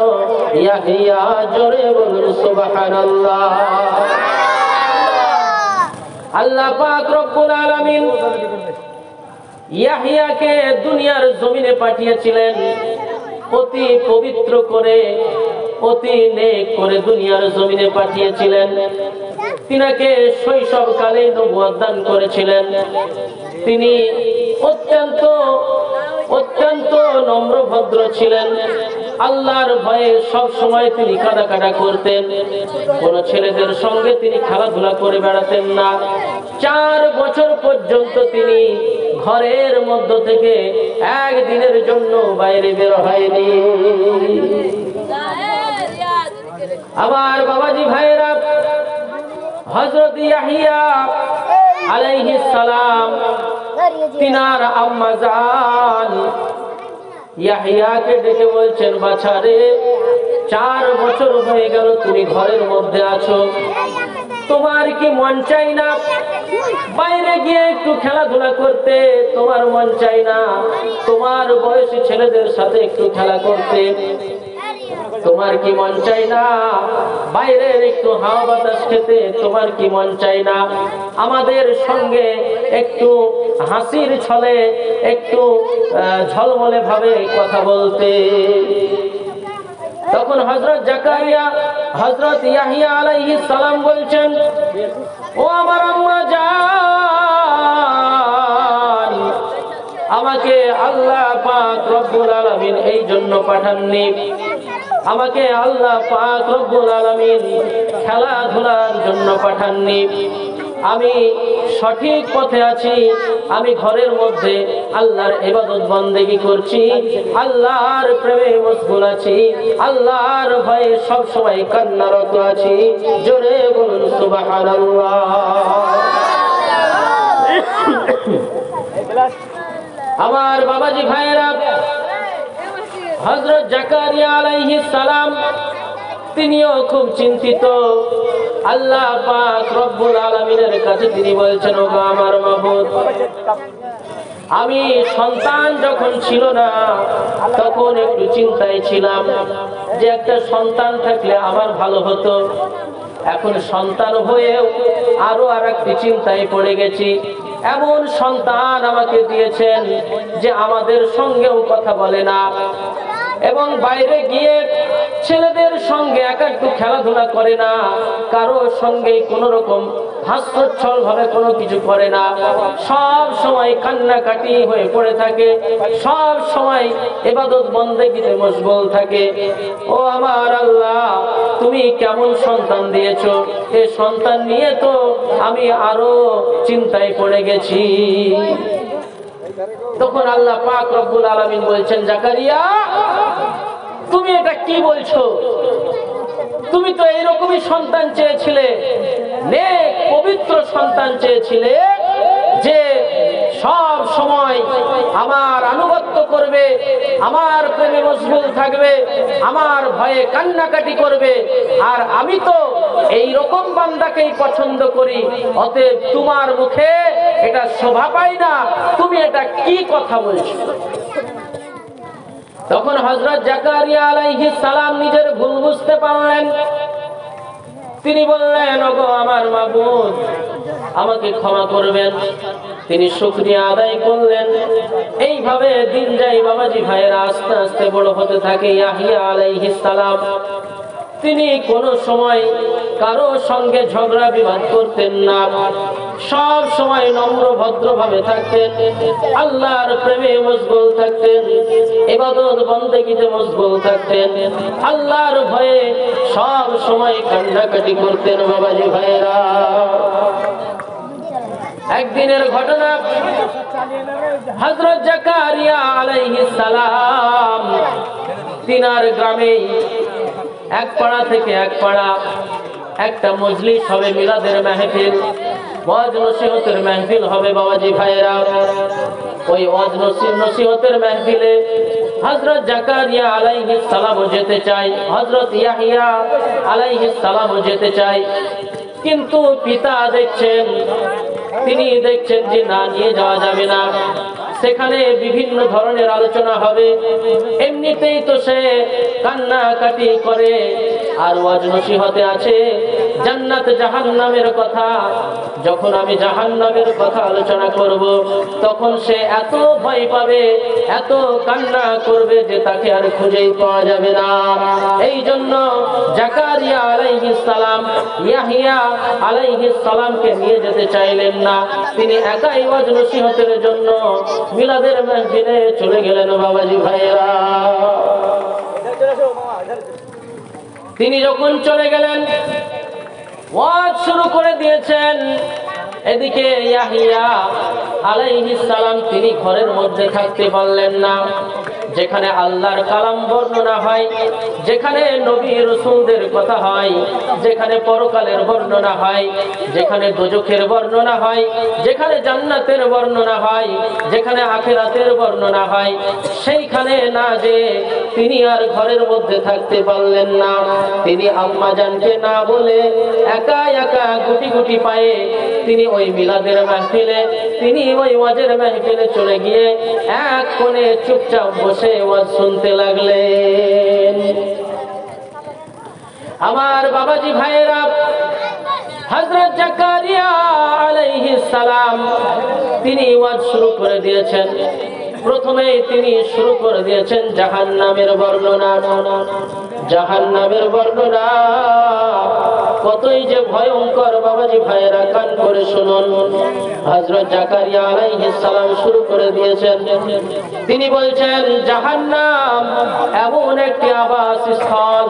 ইয়াহিয়া। জোরে বলুন সুবহানাল্লাহ। আল্লাহ পাক রব্বুল আলামিন ইয়াহিয়াকে দুনিয়ার জমিনে পাঠিয়েছিলেন অতি পবিত্র করে, অতি নেক করে দুনিয়ার জমিনে পাঠিয়েছিলেন। তিনাকে শৈশবকালে নবুয়ত দান করেছিলেন। তিনি অত্যন্ত নম্র ভদ্র ছিলেন। আল্লাহর ভয়ে সব সময় তিনি কাঁদাকাটা করতেন। কোন ছেলেদের সঙ্গে তিনি খেলাধুলা করে বেড়াতেন না। 4 বছর পর্যন্ত তিনি ঘরের মধ্য থেকে একদিনের জন্য বাইরে বের হয়নি। আমার বাবাজি ভাইরা, হযরত ইয়াহিয়া আলাইহিস সালাম তিনার আম্মা জান ইয়াহিয়াকে ডেকে বলছেন, বাছা রে, 4 বছর হয়ে গেল তুমি ঘরের মধ্যে আছো, তোমার কি মন চাই না বাইরে গিয়ে একটু খেলাধুলা করতে? তোমার মন চাই না তোমার বয়সী ছেলেদের সাথে একটু খেলা করতে? তোমার কি মন চাই না বাইরের একটু হাওয়া বাতাস খেতে? তোমার কি মন চাই না আমাদের সঙ্গে একটু হাসির ছলে, একটু ঝলমলে ভাবে কথা বলতে? তখন হযরত জাকারিয়া, হযরত ইয়াহিয়া আলাইহিস সালাম বলছেন, ও আমার আম্মা জান, আমাকে আল্লাহ পাক রব্বুল আলামিন এই জন্য পাঠাননি। আমাকে আল্লাহ পাক রব্বুল আলামিন খেলাধুলার জন্য পাঠাননি। আমি সঠিক পথে আছি। আমি ঘরের মধ্যে আল্লাহর ইবাদত বন্দেগী করছি, আল্লাহর প্রেমে মশগুল আছি, আল্লাহর ভয়ে সব সময় কান্নারত আছি। জোরে বলুন সুবহানাল্লাহ। আমার বাবাজি ভাইরা, হযরত জাকারিয়া আলাইহিস সালাম তিনিও খুব চিন্তিত। আল্লাহ পাক রব্বুল আলামিনের কাছে তিনি বলছেন, ওগো আমার মাবুদ, আমি সন্তান যখন ছিল না তখন একটু চিন্তায় ছিলাম যে একটা সন্তান থাকলে আমার ভালো হতো। এখন সন্তান হয়েও আরো আরেকটি চিন্তায় পড়ে গেছি। এমন সন্তান আমাকে দিয়েছেন যে আমাদের সঙ্গেও কথা বলে না, এবং বাইরে গিয়ে ছেলেদের সঙ্গে একটু খেলাধুলা করে না, কারো সঙ্গে কোন রকম হাস্যোচ্ছল ভাবে কোনো কিছু করে না, সব সময় কান্নাকাটি হয়ে পড়ে থাকে, সব সময় ইবাদত বন্দেগীতে মশগুল থাকে। ও আমার আল্লাহ, তুমি কেমন সন্তান দিয়েছো? এই সন্তান নিয়ে তো আমি আরো চিন্তায় পড়ে গেছি। তখন আল্লাহ পাক রব্বুল আলামিন বলছেন, জাকারিয়া, তুমি এটা কি বলছো? তুমি তো এইরকমই সন্তান চেয়েছিলে, নেক পবিত্র সন্তান চেয়েছিলে, যে সব সময় আমার আনুগত্য করবে, আমার প্রেমে মশগুল থাকবে, আমার ভয়ে কান্নাকাটি করবে। আর আমি তো এই রকম বান্দাকেই পছন্দ করি। অতএব তোমার মুখে এটা শোভা পায় না, তুমি এটা কি কথা বলছো? তখন হযরত জাকারিয়া আলাইহিস সালাম নিজের ভুল বুঝতে পারলেন। তিনি বললেন, ওগো আমার মাবুদ, আমাকে ক্ষমা করবেন। তিনি শুকরিয়া আদায় করলেন। এইভাবে দিন যায় বাবাজি ভাইয়েরা, আস্তে আস্তে বড় হতে থাকে ইয়াহিয়া আলাইহিস সালাম। তিনি কোনো সময় কারো সঙ্গে ঝগড়া বিবাদ করতেন না, সব সময় নম্র ভদ্রভাবে থাকতেন, আল্লাহর প্রেমে মশগুল থাকতেন, ইবাদত বন্দেগীতে মশগুল থাকতেন, আল্লাহর ভয়ে সব সময় কান্নাকাটি করতেন। বাবাজি ভাইয়েরা, একদিনের ঘটনা, হযরত জাকারিয়া আলাইহিস সালাম তিনার গ্রামেই এক পাড়া থেকে এক পাড়া একটা মজলিস হবে, মিলাদের মাহফিল, ওয়াজ নসিহতের মাহফিল হবে বাবাজি ভাইয়েরা। ওই ওয়াজ নসিহতের মাহফিলে হযরত জাকারিয়া আলাইহিস সালাম যেতে চাই, হযরত ইয়াহিয়া আলাইহিস সালাম যেতে চাই, কিন্তু পিতা তিনি দেখছেন যে না, নিয়ে যাওয়া যাবে না, সেখানে বিভিন্ন ধরনের আলোচনা হবে, এমনিতেই তো সে কান্নাকাটি করে, আর ওয়াজ নসিহতে আছে জান্নাত জাহান্নামের কথা। যখন আমি জাহান্নামের কথা আলোচনা করব, তখন সে এত ভয় পাবে, এত কান্না করবে যে তাকে আর খুঁজেই পাওয়া যাবে না। এই জন্য জাকারিয়া আলাইহিস সালাম ইয়াহিয়া আলাইহিস সালামকে নিয়ে যেতে চাইলেন না, তিনি একাই ওয়াজ নসিহতের জন্য মিলাদের মাহফিলে চলে গেলেন বাবাজি ভাইয়েরা। তিনি যখন চলে গেলেন, ওয়াজ শুরু করে দিয়েছেন। এদিকে ইয়াহিয়া আলাইহিস সালাম তিনি ঘরের মধ্যে থাকতে পারলেন না, যেখানে আল্লাহর কালাম বর্ণনা হয়, যেখানে নবী রাসূলদের কথা হয়, যেখানে পরকালের বর্ণনা হয়, যেখানে দোজখের বর্ণনা হয়, যেখানে জান্নাতের বর্ণনা হয়, যেখানে আখিরাতের বর্ণনা হয়, সেইখানে না যে তিনি আর ঘরের মধ্যে থাকতে পারলেন না। তিনি আম্মা জানকে না বলে একা একা গুটি গুটি পায়ে তিনি ওই মিলাদের মাহফিলে, তিনি ওই ওয়াজের মাহফিলে চলে গিয়ে এক কোণে চুপচাপ বসে ওয়াজ শুনতে লাগলেন। আমার বাবাজি ভাইয়েরা, হযরত জাকারিয়া আলাইহিস সালাম তিনি ওয়াজ শুরু করে দিয়েছেন। প্রথমেই তিনি শুরু করে দিয়েছেন জাহান্নামের বর্ণনা। জাহান্নামের বর্ণনা কতই যে ভয়ঙ্কর বাবাজি ভাইয়েরা, কান করে শুনুন। হযরত জাকারিয়া আলাইহিস সালাম শুরু করে দিয়েছেন, তিনি বলছেন জাহান্নাম এমন একটি আবাসস্থল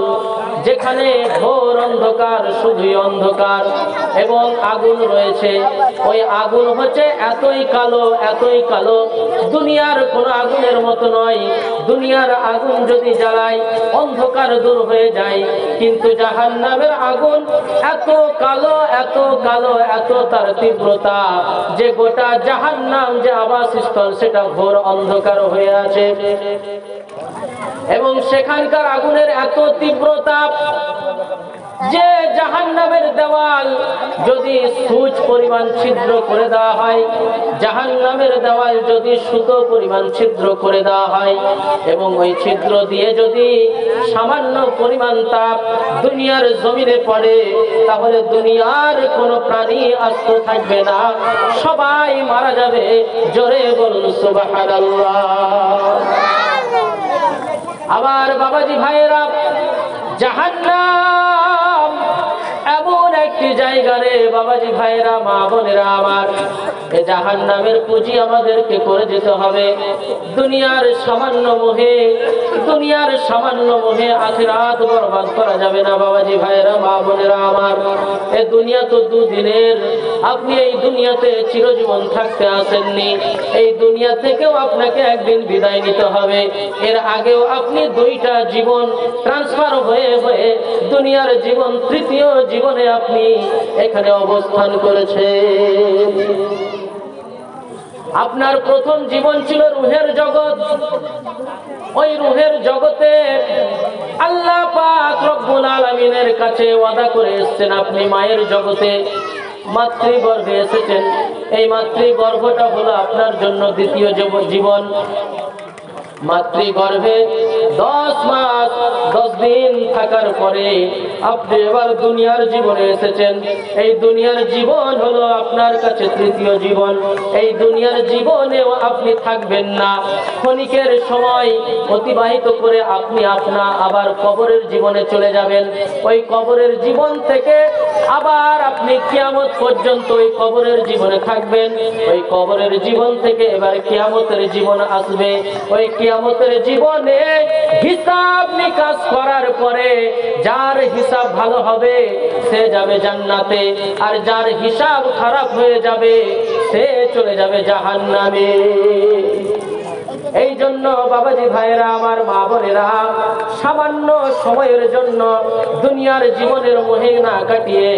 যেখানে ঘোর অন্ধকার, শুধুই অন্ধকার, এবং আগুন রয়েছে। ওই আগুন হচ্ছে এতই কালো, এতই কালো, দুনিয়ার কোনো আগুনের মতো নয়। দুনিয়ার আগুন যদি জ্বালায় অন্ধকার দূর হয়ে যায়, কিন্তু জাহান্নামের আগুন এত কালো, এত কালো, এত তার তীব্রতা যে গোটা জাহান্নাম যে আবাসস্থল সেটা ঘোর অন্ধকার হয়ে আছে। এবং সেখানকার আগুনের এত তীব্রতা যে জাহান্নামের দেওয়াল যদি সূচ পরিমাণ ছিদ্র করে দেওয়া হয়, জাহান্নামের দেওয়াল যদি সুতো পরিমাণ ছিদ্র করে দেওয়া হয়, এবং ওই ছিদ্র দিয়ে যদি সামান্য পরিমাণ তাপ দুনিয়ার জমিনে পড়ে, তাহলে দুনিয়ার কোনো প্রাণী আস্ত থাকবে না, সবাই মারা যাবে। জোরে বলুন সুবহানাল্লাহ। আবার বাবাজি ভাইয়েরা, জাহান্নাম এমন একটি জায়গা রে বাবাজি ভাইয়েরা, মা বোনেরা আমার, এই জাহান্নামের পুঁজি আমাদেরকে করে যেতে হবে। দুনিয়ার সামান্য মোহে, দুনিয়ার সামান্য মোহে আখিরাত বরবাদ করা যাবে না বাবাজি ভাইয়েরা, মা বোনেরা আমার। এই দুনিয়া তো দুদিনের, আপনি এই দুনিয়াতে চিরজীবন থাকতে আসেননি। এই দুনিয়া থেকেও আপনাকে একদিন বিদায় নিতে হবে। এর আগেও আপনি দুইটা জীবন ট্রান্সফার হয়ে হয়ে দুনিয়ার জীবন, তৃতীয় জীবনে আপনি এখানে অবস্থান করেছেন। আপনার প্রথম জীবন ছিল রুহের জগৎ। ওই রুহের জগতে আল্লাহ পাক রব্বুল আলামিনের কাছে ওয়াদা করে এসেছেন, আপনি মায়ের জগতে মাতৃগর্ভে এসেছেন। এই মাতৃগর্ভটা হলো আপনার জন্য দ্বিতীয় জীবন। মাতৃগর্ভে 10 মাস 10 দিন থাকার পরে আপনি এবার দুনিয়ার জীবনে এসেছেন। এই দুনিয়ার জীবন হলো আপনার কাছে তৃতীয় জীবন। এই দুনিয়ার জীবনেও আপনি থাকবেন না, ক্ষণিকের সময় অতিবাহিত করে আপনি আবার কবরের জীবনে চলে যাবেন। ওই কবরের জীবন থেকে আবার আপনি কিয়ামত পর্যন্ত ওই কবরের জীবনে থাকবেন। ওই কবরের জীবন থেকে এবার কিয়ামতের জীবন আসবে। ওই কিয়ামতের জীবনে হিসাব নিকাশ করার পরে যার হিসাব ভালো হবে সে যাবে জান্নাতে, আর যার হিসাব খারাপ হয়ে যাবে সে চলে যাবে জাহান্নামে। এই জন্য বাবাজি ভাইরা, আমার মা বোনেরা, সামান্য সময়ের জন্য দুনিয়ার জীবনের মোহে না কাটিয়ে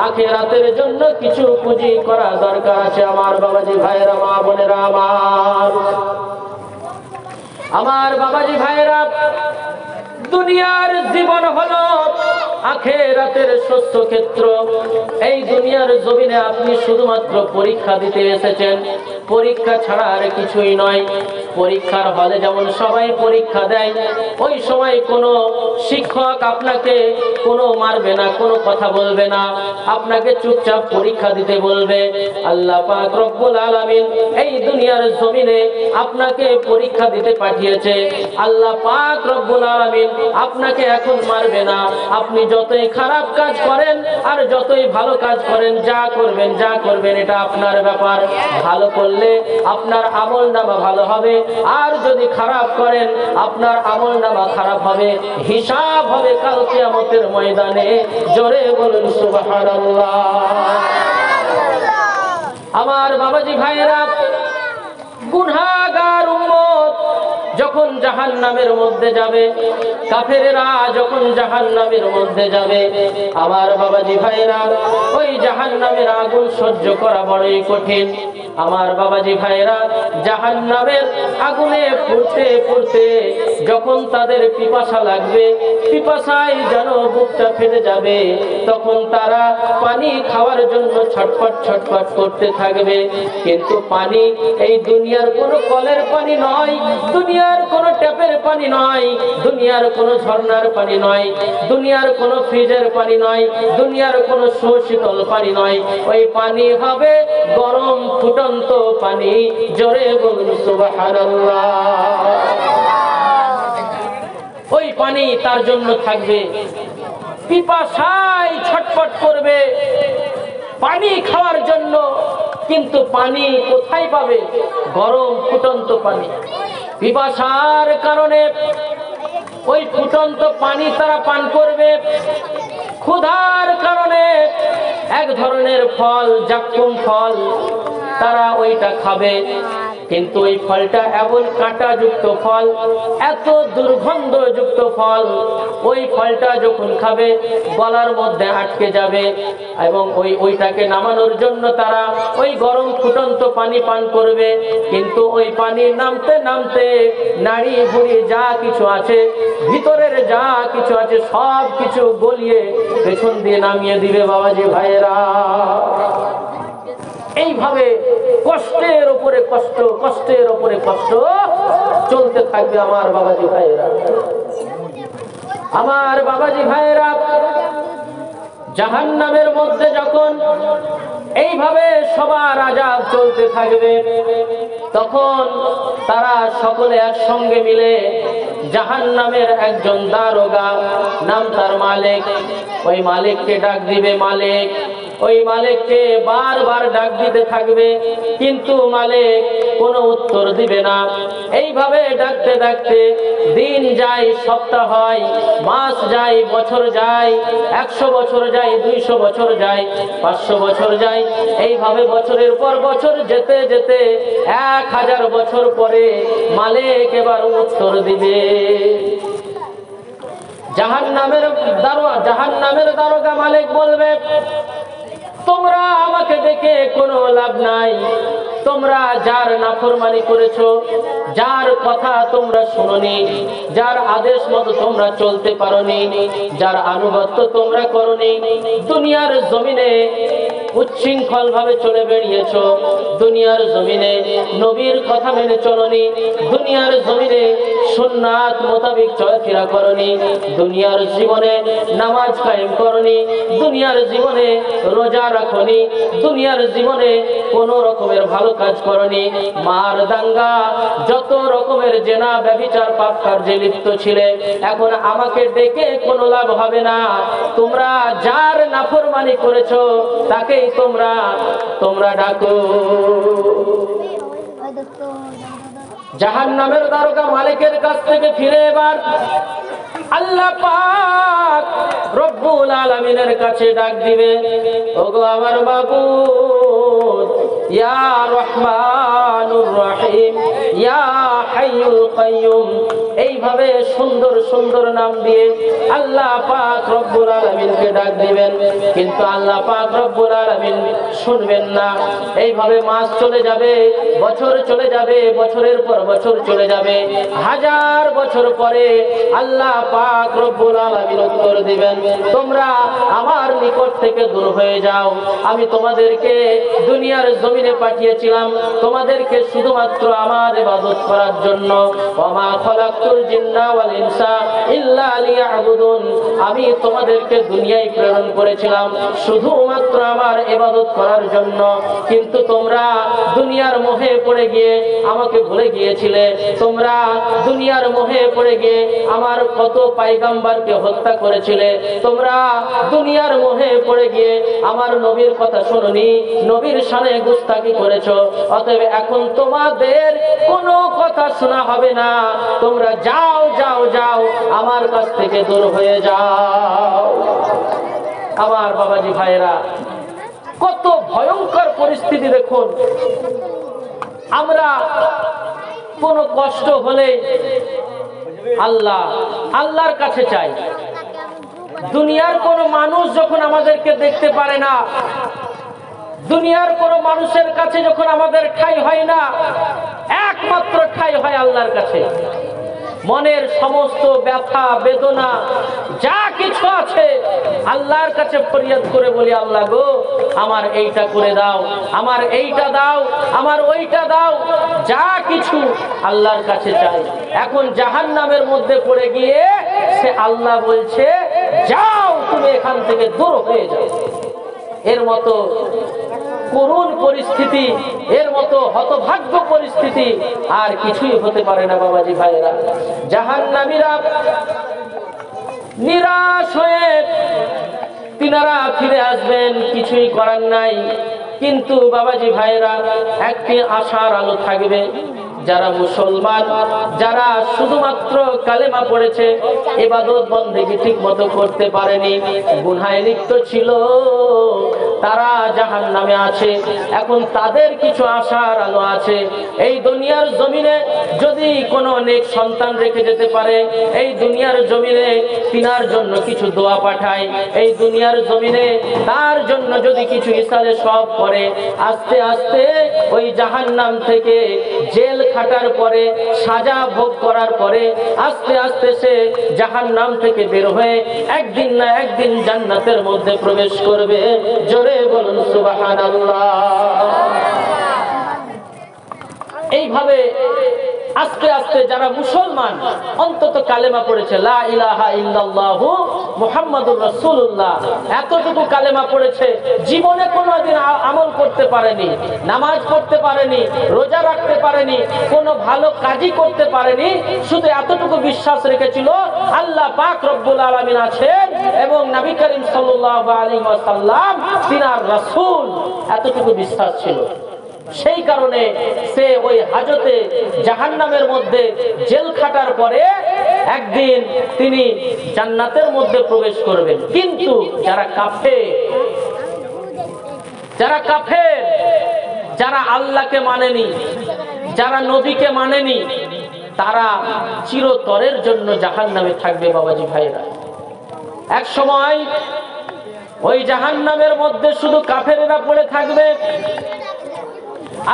আখিরাতের জন্য কিছু পুঁজি করা দরকার আছে আমার বাবাজি ভাইরা, মা বোনেরা আমার বাবাজি ভাইরা। দুনিয়ার জীবন হলো আখিরাতের শস্য ক্ষেত্র। এই দুনিয়ার জমিনে আপনি শুধুমাত্র পরীক্ষা দিতে এসেছেন, পরীক্ষা ছাড়া আর কিছুই নয়। পরীক্ষার হলে যেমন সবাই পরীক্ষা দেয়, ওই সময় কোনো শিক্ষক আপনাকে কোনো মারবে না, কোনো কথা বলবে না, আপনাকে চুপচাপ পরীক্ষা দিতে বলবে। আল্লাহ পাক রব্বুল আলামিন এই দুনিয়ার জমিনে আপনাকে পরীক্ষা দিতে পাঠিয়েছে। আল্লাহ পাক রব্বুল আলামিন আপনাকে এখন মারবে না। আপনি যতই খারাপ কাজ করেন আর যতই ভালো কাজ করেন, যা করবেন এটা আপনার ব্যাপার। ভালো করলে আপনার আমলনামা ভালো হবে, আর যদি খারাপ করেন আপনার আমলনামা খারাপ হবে। হিসাব হবে কাল কিয়ামতের ময়দানে। জোরে বলুন সুবহানাল্লাহ। আমার বাবাজি ভাইয়েরা, গুনাহগার উম্মত যখন জাহান্নামের মধ্যে যাবে, কাফেরেরা যখন জাহান্নামের মধ্যে যাবে, আমার বাবাজি ভাইরা, ওই জাহান্নামের আগুন সহ্য করা বড়ই কঠিন। আমার বাবাজি ভাইরা, জাহান্নামের আগুনে পুড়তে পুড়তে যখন তাদের পিপাসা লাগবে, পিপাসায় যেন বুকটা ফেটে যাবে, তখন তারা পানি খাওয়ার জন্য ছটফট ছটফট করতে থাকবে। কিন্তু পানি এই দুনিয়ার কোনো কলের পানি নয়, দুনিয়ার কোনো ট্যাপের পানি নয়, দুনিয়ার কোনো ঝর্ণার পানি নয়, দুনিয়ার কোনো ফ্রিজের পানি নয়, দুনিয়ার কোনো সুশীতল পানি নয়। ওই পানি হবে গরম ফুটন্ত পানি। জোরে বলুন সুবহানাল্লাহ। ওই পানি তার জন্য থাকবে, পিপাসায় ছটফট করবে পানি খাওয়ার জন্য। কিন্তু পানি কোথায় পাবে? গরম ফুটন্ত পানি। পিপাসার কারণে ওই ফুটন্ত পানি তারা পান করবে। ক্ষুধার কারণে এক ধরনের ফল, জাক্কুম ফল, তারা ওইটা খাবে। কিন্তু ওই ফলটা এমন কাঁটাযুক্ত ফল, এত দুর্গন্ধযুক্ত ফল, ওই ফলটা যখন খাবে গলার মধ্যে আটকে যাবে এবং ওইটাকে নামানোর জন্য তারা ওই গরম ফুটন্ত পানি পান করবে। কিন্তু ওই পানি নামতে নামতে নাড়ি ভুড়ি যা কিছু আছে, ভিতরের যা কিছু আছে, সব কিছু গলিয়ে পেছন দিয়ে নামিয়ে দিবে বাবাজি ভাইয়েরা। এইভাবে কষ্টের উপরে কষ্ট, কষ্টের উপরে কষ্ট চলতে থাকবে আমার বাবাজি ভাইয়েরা। আমার বাবাজি ভাইয়েরা, জাহান্নামের মধ্যে যখন এইভাবে সবার আযাব চলতে থাকবে, তখন তারা সকলে একসঙ্গে মিলে জাহান্নামের একজন দারোগা, নাম তার মালিক, ওই মালিককে ডাক দিবে। মালিক ওই মালিককে বারবার ডাক দিতে থাকবে, কিন্তু মালিক কোনো উত্তর দিবে না। এইভাবে ডাকতে ডাকতে দিন যায়, সপ্তাহ হয়, মাস যায়, বছর যায়, 100 বছর যায়, 200 বছর যায়, 500 বছর যায়। এইভাবে বছরের পর বছর যেতে যেতে 1000 বছর পরে মালিক এবার উত্তর দিবে। জাহান্নামের দারোগা মালিক বলবে, তোমরা আমাকে দেখে কোনো লাভ নাই। তোমরা যার নাফরমানি করেছো, যার কথা তোমরা শুনোনি, যার আদেশ মতো তোমরা চলতে পারোনি, যার আনুগত্য তোমরা করোনি, দুনিয়ার জমিনে উচ্ছৃঙ্খল ভাবে চলে বেরিয়েছো, দুনিয়ার জমিনে নবীর কথা মেনে চলনি, দুনিয়ার জমিনে সুন্নাত মোতাবেক চলাফেরা করনি, দুনিয়ার জীবনে নামাজ কায়েম করনি, দুনিয়ার জীবনে রোজা রাখনি, দুনিয়ার জীবনে কোনো রকমের ভালো কাজ করনি, মার দাঙ্গা যত রকমের জেনা ব্যভিচার পাপ কার্যে লিপ্ত ছিলে, এখন আমাকে ডেকে কোনো লাভ হবে না। তোমরা যার নাফরমানি করেছো তাকেই তোমরা ডাকো। জাহান্নামের দারোগা মালিকের কাছ থেকে ফিরে এবার আল্লাহ পাক রব্বুল আলামিনের কাছে ডাক দিবে, ওগো আমার মাবুদ, ইয়া রহমানুর রহিম, ইয়া হাইয়ুল কাইয়ুম, এইভাবে সুন্দর সুন্দর নাম দিয়ে আল্লাহ পাক রব্বুল আলামিনকে ডাক দিবেন। কিন্তু আল্লাহ পাক রব্বুল আলামিন শুনবেন না। এইভাবে মাস চলে যাবে, বছর চলে যাবে, বছরের পর বছর চলে যাবে, হাজার বছর পরে আল্লাহ পাক রব্বুল আলামিন উত্তর দিবেন, তোমরা আমার নিকট থেকে দূর হয়ে যাও। আমি তোমাদেরকে দুনিয়ার জমিনে পাঠিয়েছিলাম তোমাদেরকে শুধুমাত্র আমার ইবাদত করার জন্য। ওয়া খালাকতুল জিন্না ওয়াল ইনসা ইল্লা লিয়াবুদুন, আমি তোমাদেরকে দুনিয়ায় প্রেরণ করেছিলাম শুধুমাত্র আমার ইবাদত করার জন্য। কিন্তু তোমরা দুনিয়ার মোহে পড়ে গিয়ে আমাকে ভুলে গিয়েছিলে। তোমরা দুনিয়ার মোহে পড়ে গিয়ে আমার কত পয়গম্বরকে হত্যা করেছিলে। তোমরা দুনিয়ার মোহে পড়ে গিয়ে আমার নবীর কথা শুনোনি, নবীর শানে গুস্তাখি করেছো। অতএব এখন তোমাদের কোনো কথা শোনা হবে না। তোমরা যাও যাও যাও, আমার কাছ থেকে দূর হয়ে যাও। আমার বাবাজি ভাইরা, কত ভয়ঙ্কর পরিস্থিতি দেখুন। আমরা কোনো কষ্ট হলে আল্লাহর কাছে চাই। দুনিয়ার কোনো মানুষ যখন আমাদেরকে দেখতে পারে না, দুনিয়ার কোনো মানুষের কাছে যখন আমাদের ঠাঁই হয় না, একমাত্র ঠাঁই হয় আল্লাহর কাছে। মনের সমস্ত ব্যথা বেদনা যা কিছু আছে আল্লাহর কাছে ফরিয়াদ করে বলি, আল্লাহ গো, আমার এইটা করে দাও, আমার এইটা দাও, আমার ওইটা দাও। যা কিছু আল্লাহর কাছে চাই। এখন জাহান্নামের মধ্যে পড়ে গিয়ে সে আল্লাহ বলছে, যাও তুমি এখান থেকে দূর হয়ে যাও। এর মতো করুণ পরিস্থিতি, এর মতো হতভাগ্য পরিস্থিতি আর কিছুই হতে পারে না বাবাজি ভাইয়েরা। জাহান্নামীরা নিরাশ হয়ে তিনারা ফিরে আসবেন, কিছুই করার নাই। কিন্তু বাবাজি ভাইয়েরা, একটি আশার আলো থাকবে। যারা মুসলমান, যারা শুধুমাত্র কালেমা পড়েছে, ইবাদত বন্দেগী ঠিক মতো করতে পারেনি, গুনাহে লিপ্ত ছিল, তারা জাহান্নামে আছে। এখন তাদের কিছু আশার আলো আছে। এই দুনিয়ার জমিনে যদি কোনো নেক সন্তান রেখে যেতে পারে, এই দুনিয়ার জমিনে তিনার জন্য কিছু দোয়া পাঠায়, এই দুনিয়ার জমিনে তার জন্য যদি কিছু ইসালে সব করে, আস্তে আস্তে ওই জাহান্নাম থেকে জেল খাটার পরে, সাজা ভোগ করার পরে আস্তে আস্তে সে জাহান্নাম থেকে বের হয়ে একদিন না একদিন জান্নাতের মধ্যে প্রবেশ করবে। জোরে বলুন সুবহানাল্লাহ। এইভাবে আস্তে আস্তে যারা মুসলমান অন্তত কালেমা পড়েছে, লা ইলাহা ইল্লাল্লাহু মুহাম্মাদুর রাসূলুল্লাহ, এতটুকু কালেমা পড়েছে, জীবনে কোনোদিন আমল করতে পারেনি, নামাজ পড়তে পারেনি, রোজা রাখতে পারেনি, কোনো ভালো কাজই করতে পারেনি, শুধু এতটুকু বিশ্বাস রেখেছিল আল্লাহ পাক রব্বুল আলামিন আছেন এবং নবী করিম সাল্লাল্লাহু আলাইহি ওয়াসাল্লাম তিনার রাসূল, এতটুকু বিশ্বাস ছিল। সেই কারণে সে ওই হাজতে জাহান্নামের মধ্যে জেল খাটার পরে একদিন তিনি জান্নাতের মধ্যে প্রবেশ করবেন। কিন্তু যারা কাফের, যারা আল্লাহকে মানেনি, যারা নবীকে মানেনি, তারা চিরতরের জন্য জাহান্নামে থাকবে বাবাজি ভাইরা। এক সময় ওই জাহান্নামের মধ্যে শুধু কাফেরেরা পড়ে থাকবে,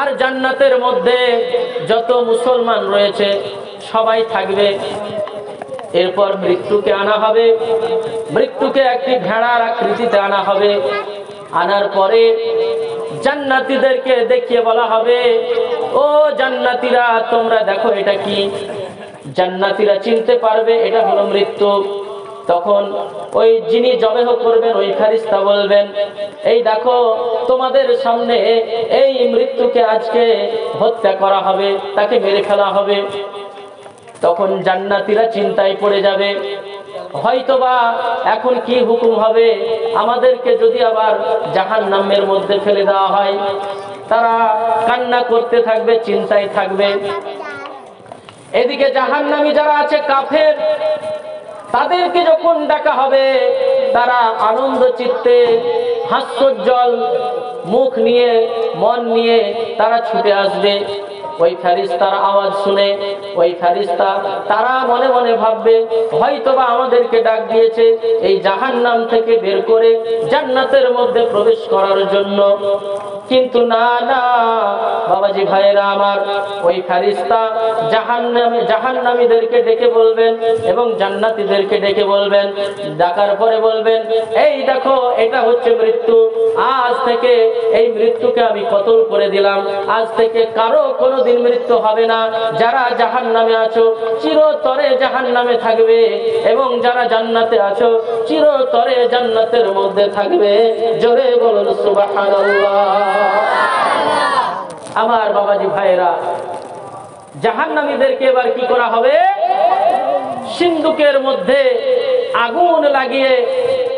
আর জান্নাতের মধ্যে যত মুসলমান রয়েছে সবাই থাকবে। এরপর মৃত্যুকে আনা হবে, মৃত্যুকে একটি ভেড়ার আকৃতিতে আনা হবে। আনার পরে জান্নাতীদেরকে দেখিয়ে বলা হবে, ও জান্নাতীরা, তোমরা দেখো এটা কি। জান্নাতীরা চিনতে পারবে এটা হলো মৃত্যু। তখন ওই যিনি জবেহ করবেন ওই ফেরেশতা বলবেন, এই দেখো তোমাদের সামনে এই মৃত্যুকে আজকে হত্যা করা হবে, তাকে মেরে ফেলা হবে। তখন জান্নাতীরা চিন্তায় পড়ে যাবে, হয়তোবা এখন কি হুকুম হবে, আমাদেরকে যদি আবার জাহান্নামের মধ্যে ফেলে দেওয়া হয়। তারা কান্না করতে থাকবে, চিন্তায় থাকবে। এদিকে জাহান্নামী যারা আছে কাফের, তাদেরকে যখন ডাকা হবে তারা আনন্দ চিত্তে হাস্যোজ্জ্বল মুখ নিয়ে, মন নিয়ে তারা ছুটে আসবে। ওই ফেরেশতার আওয়াজ শুনে ওই ফেরেশতা তারা মনে মনে ভাববে হয়তোবা আমাদেরকে ডাক দিয়েছে এই জাহান্নাম থেকে বের করে জান্নাতের মধ্যে প্রবেশ করার জন্য। কিন্তু না না বাবাজি ভাইরা আমার, ওই ফেরেশতা জাহান্নামীদেরকে ডেকে বলবেন এবং জান্নাতীদেরকে ডেকে বলবেন, ডাকার পরে বলবেন, এই দেখো এটা হচ্ছে মৃত্যু, আজ থেকে এই মৃত্যুকে আমি কতল করে দিলাম, আজ থেকে কারো কোনোদিন মৃত্যু হবে না। যারা জাহান্নামে আছো চিরতরে জাহান্নামে থাকবে এবং যারা জান্নাতে আছো চিরতরে জান্নাতের মধ্যে থাকবে। জোরে বলুন সুবহানাল্লাহ। আমার বাবাজি ভাইরা, জাহান্নামীদেরকে এবার কি করা হবে? সিন্দুকের মধ্যে আগুন লাগিয়ে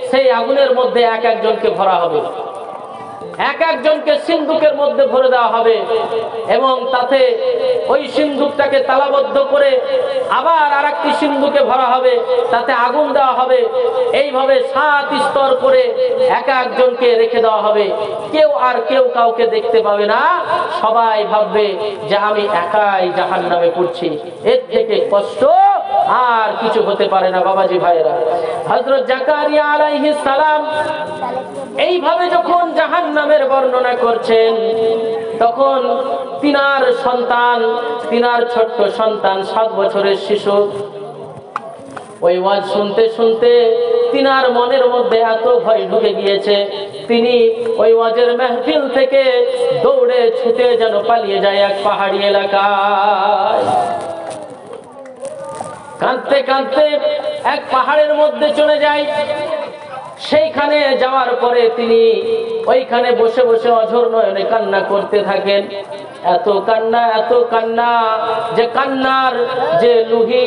সেই আগুনের মধ্যে এক একজনকে ভরা হবে, এক একজনকে সিন্দুকের মধ্যে ভরে দেওয়া হবে এবং তাতে ওই সিন্দুকটাকে তালাবদ্ধ করে আবার আরেকটি সিন্দুকে ভরা হবে, তাতে আগুন দেওয়া হবে। এইভাবে 7 স্তর করে এক একজনকে রেখে দেওয়া হবে। কেউ আর কেউ কাউকে দেখতে পাবে না, সবাই ভাববে যে আমি একাই জাহান্নামে পড়ছি, এর থেকে কষ্ট আর কিছু হতে পারে না। বাবাজি ভাইরা, হযরত জাকারিয়া আলাইহিস সালাম এইভাবে যখন জাহান্নামের বর্ণনা করছেন, তখন তিনার সন্তান, তিনার ছোট্ট সন্তান 7 বছরের শিশু, ওই ওয়াজ শুনতে শুনতে তিনার মনের মধ্যে এত ভয় ঢুকে গিয়েছে, তিনি ওই ওয়াজের মাহফিল থেকে দৌড়ে ছুটে যেন পালিয়ে যায় এক পাহাড়ি এলাকায়। কাঁদতে কাঁদতে এক পাহাড়ের মধ্যে চলে যায়। সেইখানে যাওয়ার পরে তিনি ওইখানে বসে বসে অঝোর নয়নে কান্না করতে থাকেন। এত কান্না যে কান্নার যে লুহি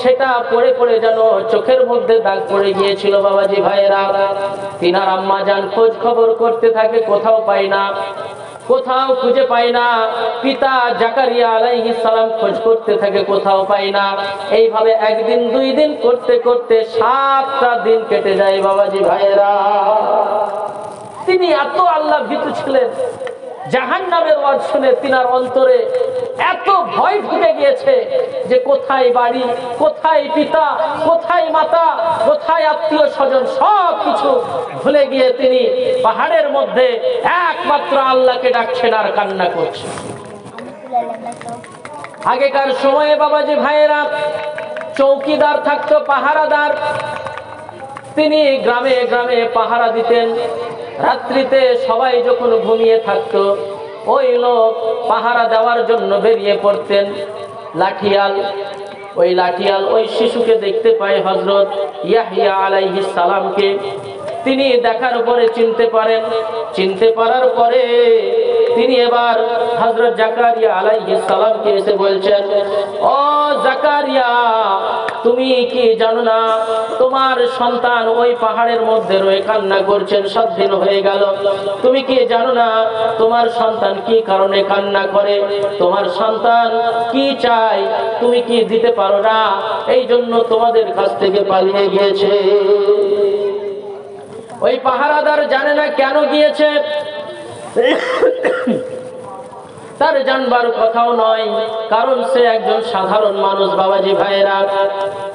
সেটা পড়ে পড়ে যেন চোখের মধ্যে দাগ পড়ে গিয়েছিল। বাবাজি ভাইয়েরা, তিনার আম্মা জান খোঁজ খবর করতে থাকে, কোথাও পাই না, কোথাও খুঁজে পাই না। পিতা জাকারিয়া আলাইহিস সালাম খোঁজ করতে থাকে, কোথাও পাই না। এইভাবে একদিন 2 দিন করতে করতে 7টা দিন কেটে যায়। বাবাজি ভাইয়েরা, তিনি এত আল্লাহ ভীতু ছিলেন, জাহান্নামের ওয়াজ শুনে তিনার অন্তরে এত ভয় ঢুকে গিয়েছে যে কোথায় বাড়ি, কোথায় পিতা, কোথায় মাতা, কোথায় আত্মীয় স্বজন, সব কিছু ভুলে গিয়ে তিনি পাহাড়ের মধ্যে একমাত্র আল্লাহকে ডাকছেন আর কান্না করছেন। আগেকার সময়ে বাবাজি ভাইয়েরা চৌকিদার থাকতো, পাহারাদার, তিনি গ্রামে গ্রামে পাহারা দিতেন। রাত্রিতে সবাই যখন ঘুমিয়ে থাকতো, ওই লোক পাহারা দেওয়ার জন্য বেরিয়ে পড়তেন। লাঠিয়াল ওই শিশুকে দেখতে পায় হযরত ইয়াহইয়া আলাইহিস সালামকে। তিনি দেখার পরে চিনতে পারার পরে তিনি এবার হযরত জাকারিয়া আলাইহিস সালামকে এসে বলছেন, ও জাকারিয়া, তুমি কি জানো না তোমার সন্তান ওই পাহাড়ের মধ্যে রয়ে কান্না করছেন, 7 দিন হয়ে গেল। তুমি কি জানো না তোমার সন্তান কি কারণে কান্না করে, তোমার সন্তান কি চায়, তুমি কি দিতে পারো না, এই জন্য তোমাদের কাছ থেকে পালিয়ে গিয়েছে। ওই পাহারাদার জানে না কেন গিয়েছে, তার জানবার কথাও নয়, কারণ সে একজন সাধারণ মানুষ। বাবাজি ভাইয়েরা,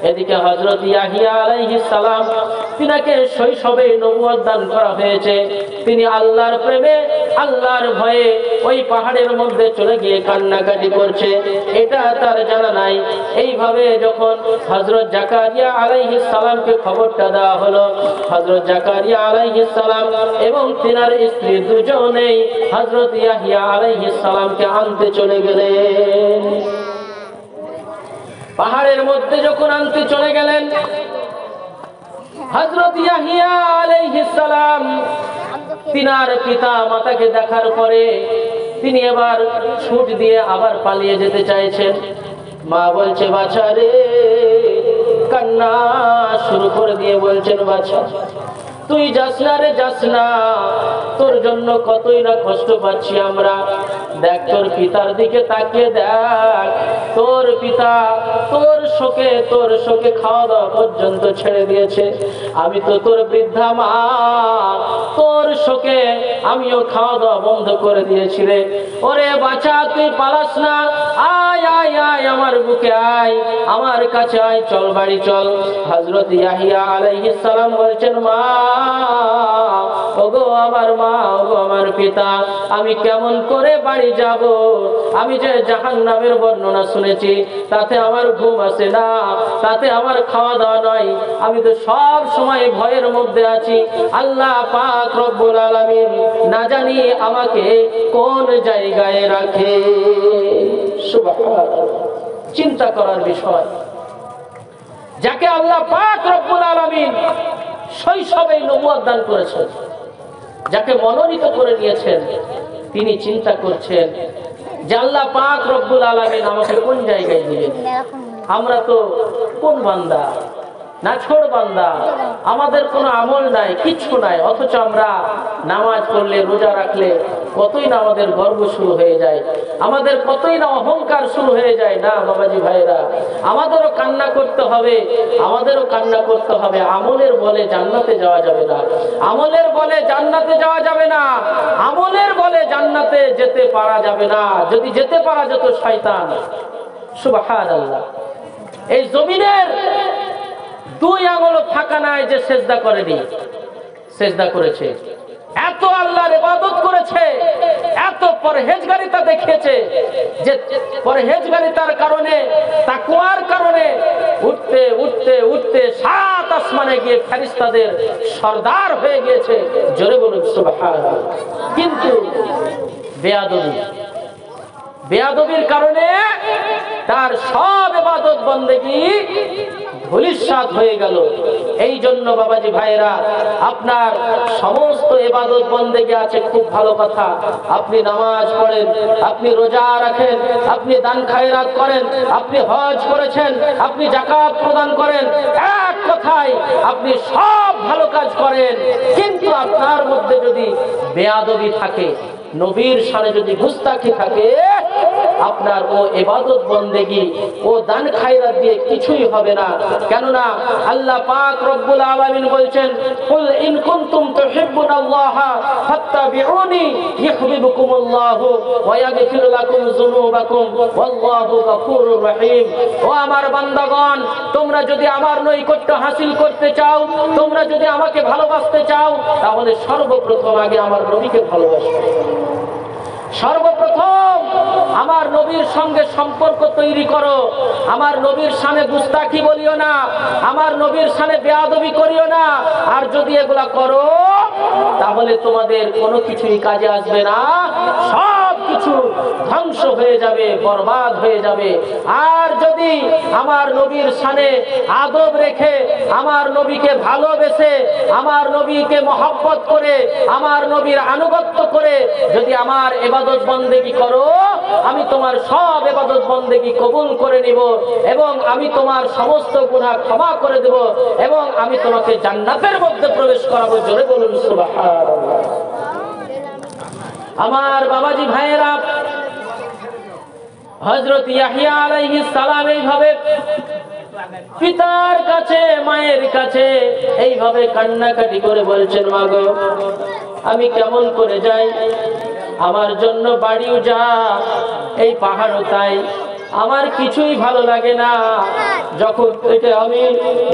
এদিকে হযরত ইয়াহইয়া আলাইহিস সালাম, তিনাকে শৈশবে নবুয়ত দান করা হয়েছে। তিনি আল্লাহর প্রেমে, আল্লাহর ভয়ে ওই পাহাড়ের মধ্যে চলে গিয়ে কান্নাকাটি করছে, এটা তার জানা নাই। এইভাবে যখন হযরত জাকারিয়া আলাইহিস সালামকে খবরটা দেওয়া হলো, হযরত জাকারিয়া আলাইহিস সালাম এবং তিনার স্ত্রী দুজনেই হযরত ইয়াহইয়া আলাইহিস সালাম আনতে চলে গেলেন। পাহাড়ের মধ্যে যখন আনতে চলে গেলেন, হযরত ইয়াহইয়া আলাইহিস সালাম তিনার পিতা মাতাকে দেখার পরে তিনি এবার ছুট দিয়ে আবার পালিয়ে যেতে চাইছেন। মা বলছে, বাছা রে, কান্না শুরু করে দিয়ে বলছেন, বাছা তুই যাস না রে, যাস না, তোর জন্য কতই না কষ্ট পাচ্ছি আমরা। দেখ তোর পিতার দিকে তাকিয়ে দেখ, তোর পিতা তোর শোকে খাওয়া দাওয়া পর্যন্ত ছেড়ে দিয়েছে। আমি তো তোর বৃদ্ধা মা, তোর শোকে আমিও খাওয়া দাওয়া বন্ধ করে দিয়েছি রে। ওরে বাছা, তুই পালাস না, আমার বুকে আয়, আমার কাছে আয়, চল বাড়ি চল। হযরত ইয়াহিয়া আলাইহিস সালাম বলছেন, মা, ওগো আমার মা, ওগো আমার পিতা, আমি কেমন করে বাড়ি যাব? আমি যে জাহান্নামের বর্ণনা শুনেছি, তাতে আমার ঘুম আসে না, তাতে আমার খাওয়া দাওয়া নয়, আমি তো সব সময় ভয়ের মধ্যে আছি। আল্লাহ পাক রব্বুল আলামিন না জানি আমাকে কোন জায়গায় রাখে। সুবহানাল্লাহ, চিন্তা করার বিষয়। যাকে আল্লাহ পাক রব্বুল আলামিন শৈশবে নবুয়ত দান করেছেন, যাকে মনোনীত করে নিয়েছেন, তিনি চিন্তা করছেন যে আল্লাহ পাক রব্বুল আলামিন আমাকে কোন জায়গায় দিবেন। আমরা তো কোন বান্দা, নাছোড় বান্দা, আমাদের কোনো আমল নাই, কিচ্ছু নাই, অথচ আমরা নামাজ পড়লে, রোজা রাখলে কতই না আমাদের গর্ব শুরু হয়ে যায়, আমাদের কতই না অহংকার শুরু হয়ে যায়। না বাবাজি ভাইরা, আমাদেরও কান্না করতে হবে, আমাদেরও কান্না করতে হবে। আমলের বলে জান্নাতে যাওয়া যাবে না, আমলের বলে জান্নাতে যাওয়া যাবে না, আমলের বলে জান্নাতে যেতে পারা যাবে না। যদি যেতে পারা যেত শয়তান, সুবহানাল্লাহ, এই জমিনের দুই আঙুল ফাঁকা নাই যে সেজদা করেনি, সেজদা করেছে। এত আল্লাহর ইবাদত করেছে, এত পরহেজগারিতা দেখিয়েছে, যে পরহেজগারিতার কারণে, তাকওয়ার কারণে উঠতে উঠতে উঠতে সাত আসমানে গিয়ে ফেরেশতাদের সরদার হয়ে গিয়েছে। জোরে বলুন সুবহানাল্লাহ। কিন্তু বেয়াদবির কারণে তার সব ইবাদত বন্দেগী ধূলিসাৎ হয়ে গেল। এই জন্য বাবাজি ভাইরা, আপনার সমস্ত ইবাদত বন্দেগী আছে, খুব ভালো কথা, আপনি নামাজ পড়েন, আপনি রোজা রাখেন, আপনি দান খায়রাত করেন, আপনি হজ করেছেন, আপনি যাকাত প্রদান করেন, এক কথায় আপনি সব ভালো কাজ করেন, কিন্তু আপনার মধ্যে যদি বেয়াদবি থাকে, নবীর শানে যদি গুস্তাখি থাকে, আপনার ও ইবাদত বন্দেগী, ও দান খায়রাত দিয়ে কিছুই হবে না। কেননা আল্লাহ পাক রব্বুল আলামিন বলছেন, কুল ইন কুনতুম তুহিব্বুনাল্লাহা ফাত্তাবিউনি ইউহিব্বুকুমুল্লাহু ওয়া ইয়াগফির লাকুম যুনুবাকুম ওয়াল্লাহু গফুরুর রহিম। ও আমার বান্দাগণ, তোমরা যদি আমার নৈকট্য হাসিল করতে চাও, তোমরা যদি আমাকে ভালোবাসতে চাও, তাহলে সর্বপ্রথম আগে আমার নবীকে ভালোবাসো। সর্বপ্রথম আমার নবীর সঙ্গে সম্পর্ক তৈরি করো। আমার নবীর শানে গুস্তাখি বলিও না, আমার নবীর শানে বেয়াদবি করিও না। আর যদি এগুলা করো, তাহলে তোমাদের কোনো কিছুই কাজে আসবে না, সব কিছু ধ্বংস হয়ে যাবে, বরবাদ হয়ে যাবে। আর যদি আমার নবীর শানে আদব রেখে, আমার নবীকে ভালোবেসে, আমার নবীকে মহব্বত করে, আমার নবীর আনুগত্য করে যদি আমার ইবাদত বন্দেগী করো, আমি তোমার সব ইবাদত বন্দেগী কবুল করে নিব, এবং আমি তোমার সমস্ত গুনাহ ক্ষমা করে দেব, এবং আমি তোমাকে জান্নাতের মধ্যে প্রবেশ করাবো। জোরে বলুন সুবহানাল্লাহ। আমার বাবাজি ভাইয়েরা, হযরত ইয়াহইয়া আলাইহিস সালাম এইভাবে পিতার কাছে, মায়ের কাছে এইভাবে কান্নাকাটি করে বলছেন, মা গো, আমি কেমন করে যাই, আমার জন্য বাড়িও যা, এই পাহাড়ও তাই, আমার কিছুই ভালো লাগে না। যখন থেকে আমি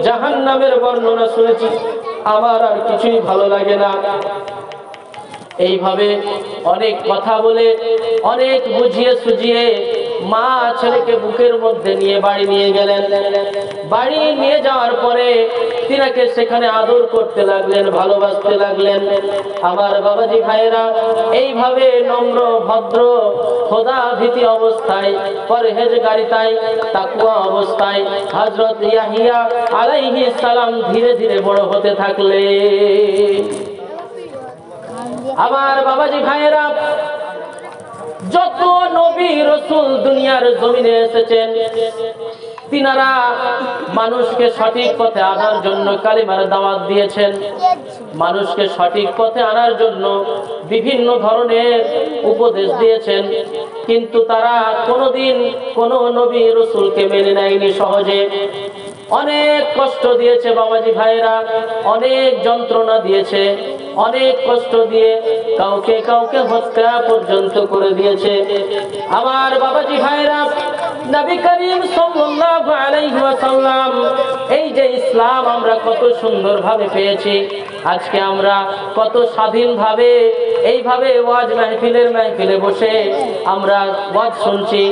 জাহান্নামের বর্ণনা শুনেছি, আমার আর কিছুই ভালো লাগে না। এইভাবে অনেক কথা বলে, অনেক বুঝিয়ে সুঝিয়ে মা ছেলেকে বুকের মধ্যে নিয়ে বাড়ি নিয়ে গেলেন। বাড়ি নিয়ে যাওয়ার পরে তিনাকে সেখানে আদর করতে লাগলেন, ভালোবাসতে লাগলেন। আমার বাবাজি ভাইয়েরা, এইভাবে নম্র, ভদ্র, খোদা ভীতি অবস্থায়, পরহেজগারিতায়, তাকওয়া অবস্থায় হযরত ইয়াহইয়া আলাইহিস সালাম ধীরে ধীরে বড় হতে থাকলেন। আমার বাবাজি ভাইয়েরা, যত নবী রাসূল দুনিয়ার জমিনে এসেছেন, তিনারা মানুষকে সঠিক পথে আনার জন্য কালিমার দাওয়াত দিয়েছেন, মানুষকে সঠিক পথে আনার জন্য বিভিন্ন ধরনের উপদেশ দিয়েছেন, কিন্তু তারা কোনোদিন কোনো নবী রাসূলকে মেনে নেয়নি সহজে। অনেক কষ্ট দিয়েছে বাবাজি ভাইরা, অনেক যন্ত্রণা দিয়েছে, অনেক কষ্ট দিয়ে কাউকে কাউকে হত্যা পর্যন্ত করে দিয়েছে। আমার বাবাজি ভাইরা, নবী করিম সাল্লাল্লাহু আলাইহি ওয়াসাল্লাম এই যে ইসলাম আমরা কত সুন্দরভাবে পেয়েছি, আজকে আমরা কত স্বাধীনভাবে এইভাবে ওয়াজ মাহফিলে বসে আমরা ওয়াজ শুনছি,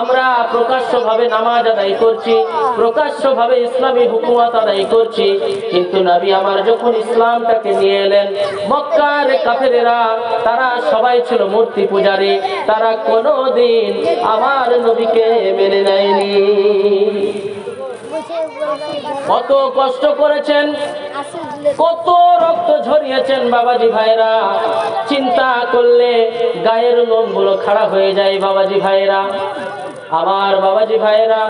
আমরা প্রকাশ্যভাবে নামাজ আদায় করছি, প্রকাশ্যভাবে ইসলামী হুকুমত আদায় করছি। কিন্তু নবী আমার যখন ইসলামটাকে নিয়ে এলেন, মক্কার কাফেরেরা তারা সবাই ছিল মূর্তি পূজারী, তারা কোনোদিন আমার নবীকে মেনে নেয়নি। কত কষ্ট করেছেন, কত রক্ত ঝরিয়েছেন বাবাজি ভাইরা, চিন্তা করলে গায়ের লোমগুলো খাড়া হয়ে যায় বাবাজি ভাইরা। আমার বাবাজি ভাইরা,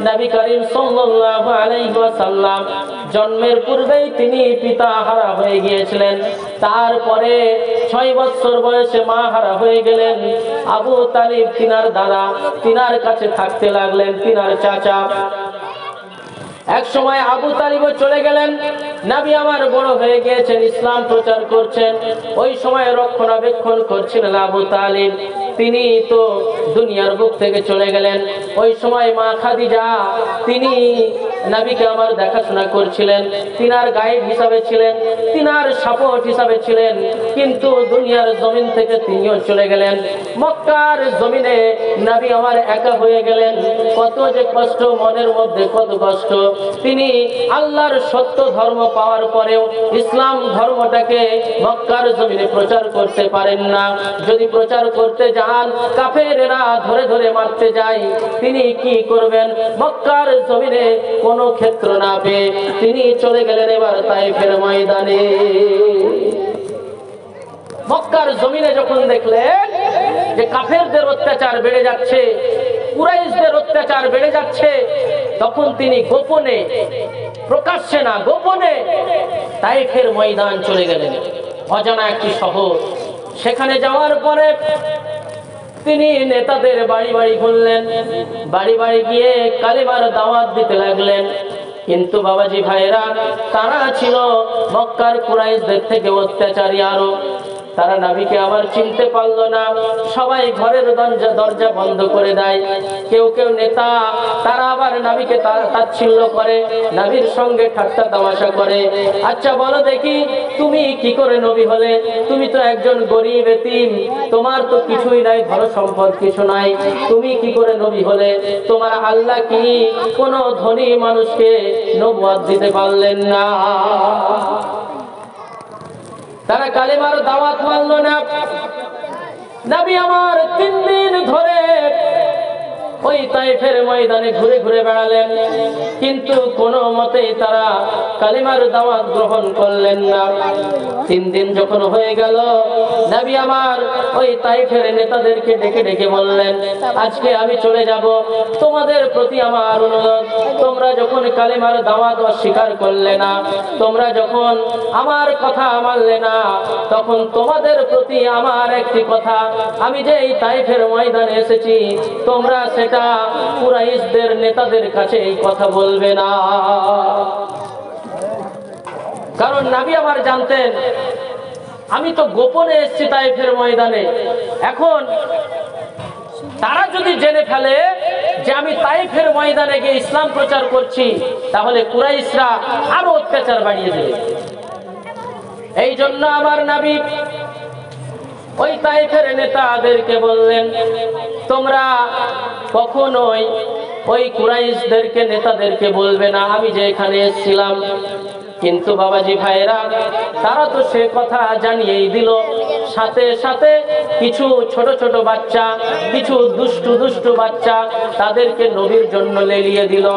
নবী করিম সাল্লাল্লাহু আলাইহি ওয়াসাল্লাম জন্মের পূর্বেই তিনি পিতা হারা হয়ে গিয়েছিলেন, তারপরে 6 বছর বয়সে মা হারা হয়ে গেলেন। আবু তালিব তিনার দাদা, তিনার কাছে থাকতে লাগলেন, তিনার চাচা। এক সময় আবু তালিবও চলে গেলেন, নবী আমার বড় হয়ে গিয়েছেন, ইসলাম প্রচার করছেন। ওই সময় রক্ষণাবেক্ষণ করছিলেন আবু তালিব, তিনি তো দুনিয়ার বুক থেকে চলে গেলেন। ওই সময় মা খাদিজা তিনি নবীকে আমার দেখাশোনা করছিলেন, তিনার গাইড হিসাবে ছিলেন, তিনার সাপোর্ট হিসাবে ছিলেন। কিন্তু দুনিয়ার জমিন থেকে তিনিও চলে গেলেন, মক্কার জমিনে নবী আমার একা হয়ে গেলেন। কত যে কষ্ট, মনের মধ্যে কত কষ্ট। তিনি আল্লাহর সত্য ধর্ম পাওয়ার পরেও ইসলাম ধর্মটাকে মক্কার জমিনে প্রচার করতে পারেন না। যদি প্রচার করতে যান, কাফেরেরা ধরে ধরে মারতে যায়। তিনি কি করবেন? মক্কার জমিনে কোনো ক্ষেত্র না পেয়ে তিনি চলে গেলেন এবার তায়েফের ময়দানে। মক্কার জমিনে যখন দেখলেন যে কাফেরদের অত্যাচার বেড়ে যাচ্ছে, কুরাইশদের অত্যাচার বেড়ে যাচ্ছে, তখন তিনি গোপনে, প্রকাশ্যে না গোপনে তায়েফের ময়দান চলে গেলেন, অজানা একটি শহর। সেখানে যাওয়ার পরে তিনি নেতাদের বাড়ি বাড়ি ঘুরলেন, বাড়ি বাড়ি গিয়ে কালেমার দাওয়াত দিতে লাগলেন। কিন্তু বাবাজি ভাইরা, তারা ছিল মক্কার কুরাইশদের থেকে অত্যাচারী আরো। তারা নবীকে আবার চিনতে পারলো না, সবাই ঘরের দরজা বন্ধ করে দেয়। কেউ কেউ নেতা তারা আবার নবীকে তাচ্ছিল্য করে, নবীর সঙ্গে ঠাট্টা তামাশা করে। আচ্ছা বলো দেখি, তুমি কি করে নবী হলে? তুমি তো একজন গরিব এতিম, তোমার তো কিছুই নাই, ধন সম্পদ কিছু নাই, তুমি কি করে নবী হলে? তোমার আল্লাহ কি কোনো ধনী মানুষকে নবুয়ত দিতে পারলেন না? তারা কালেমার দাওয়াত মানল না। নবী আমার 3 দিন ধরে ওই তায়েফের ময়দানে ঘুরে ঘুরে বেড়ালেন, কিন্তু কোনো মতেই তারা কালেমার দাওয়াত গ্রহণ করলেন না। 3 দিন যখন হয়ে গেল, নবী আমার ওই তায়েফের নেতাদেরকে ডেকে ডেকে বললেন, আজকে আমি চলে যাব, তোমাদের প্রতি আমার অনুরোধ, তোমরা যখন কালেমার দাওয়াত অস্বীকার করলে না, তোমরা যখন আমার কথা মানলে না, তখন তোমাদের প্রতি আমার একটি কথা, আমি যে এই তায়েফের ময়দানে এসেছি, তোমরা সেটা কুরাইশদের নেতাদের কাছে এই কথা বলবে না। কারণ নবী আমার জানতেন আমি তো গোপনে এসেছি তায়েফের ময়দানে, এখন তারা যদি জেনে ফেলে যে আমি তায়েফের ময়দানে গিয়ে ইসলাম প্রচার করছি, তাহলে কুরাইশরা আরো অত্যাচার বাড়িয়ে দেবে। এই জন্য আমার নবী ওই তায়েফের নেতাদেরকে বললেন, তোমরা কখনোই ওই কুরাইশদেরকে নেতাদেরকে বলবে না আমি যে এখানে এসেছিলাম। কিন্তু বাবাজি ভাইরা, তারা তো সে কথা জানিয়েই দিল। সাথে সাথে কিছু ছোট ছোট বাচ্চা, কিছু দুষ্টু দুষ্টু বাচ্চা, তাদেরকে নবীর জন্য লেলিয়ে দিল।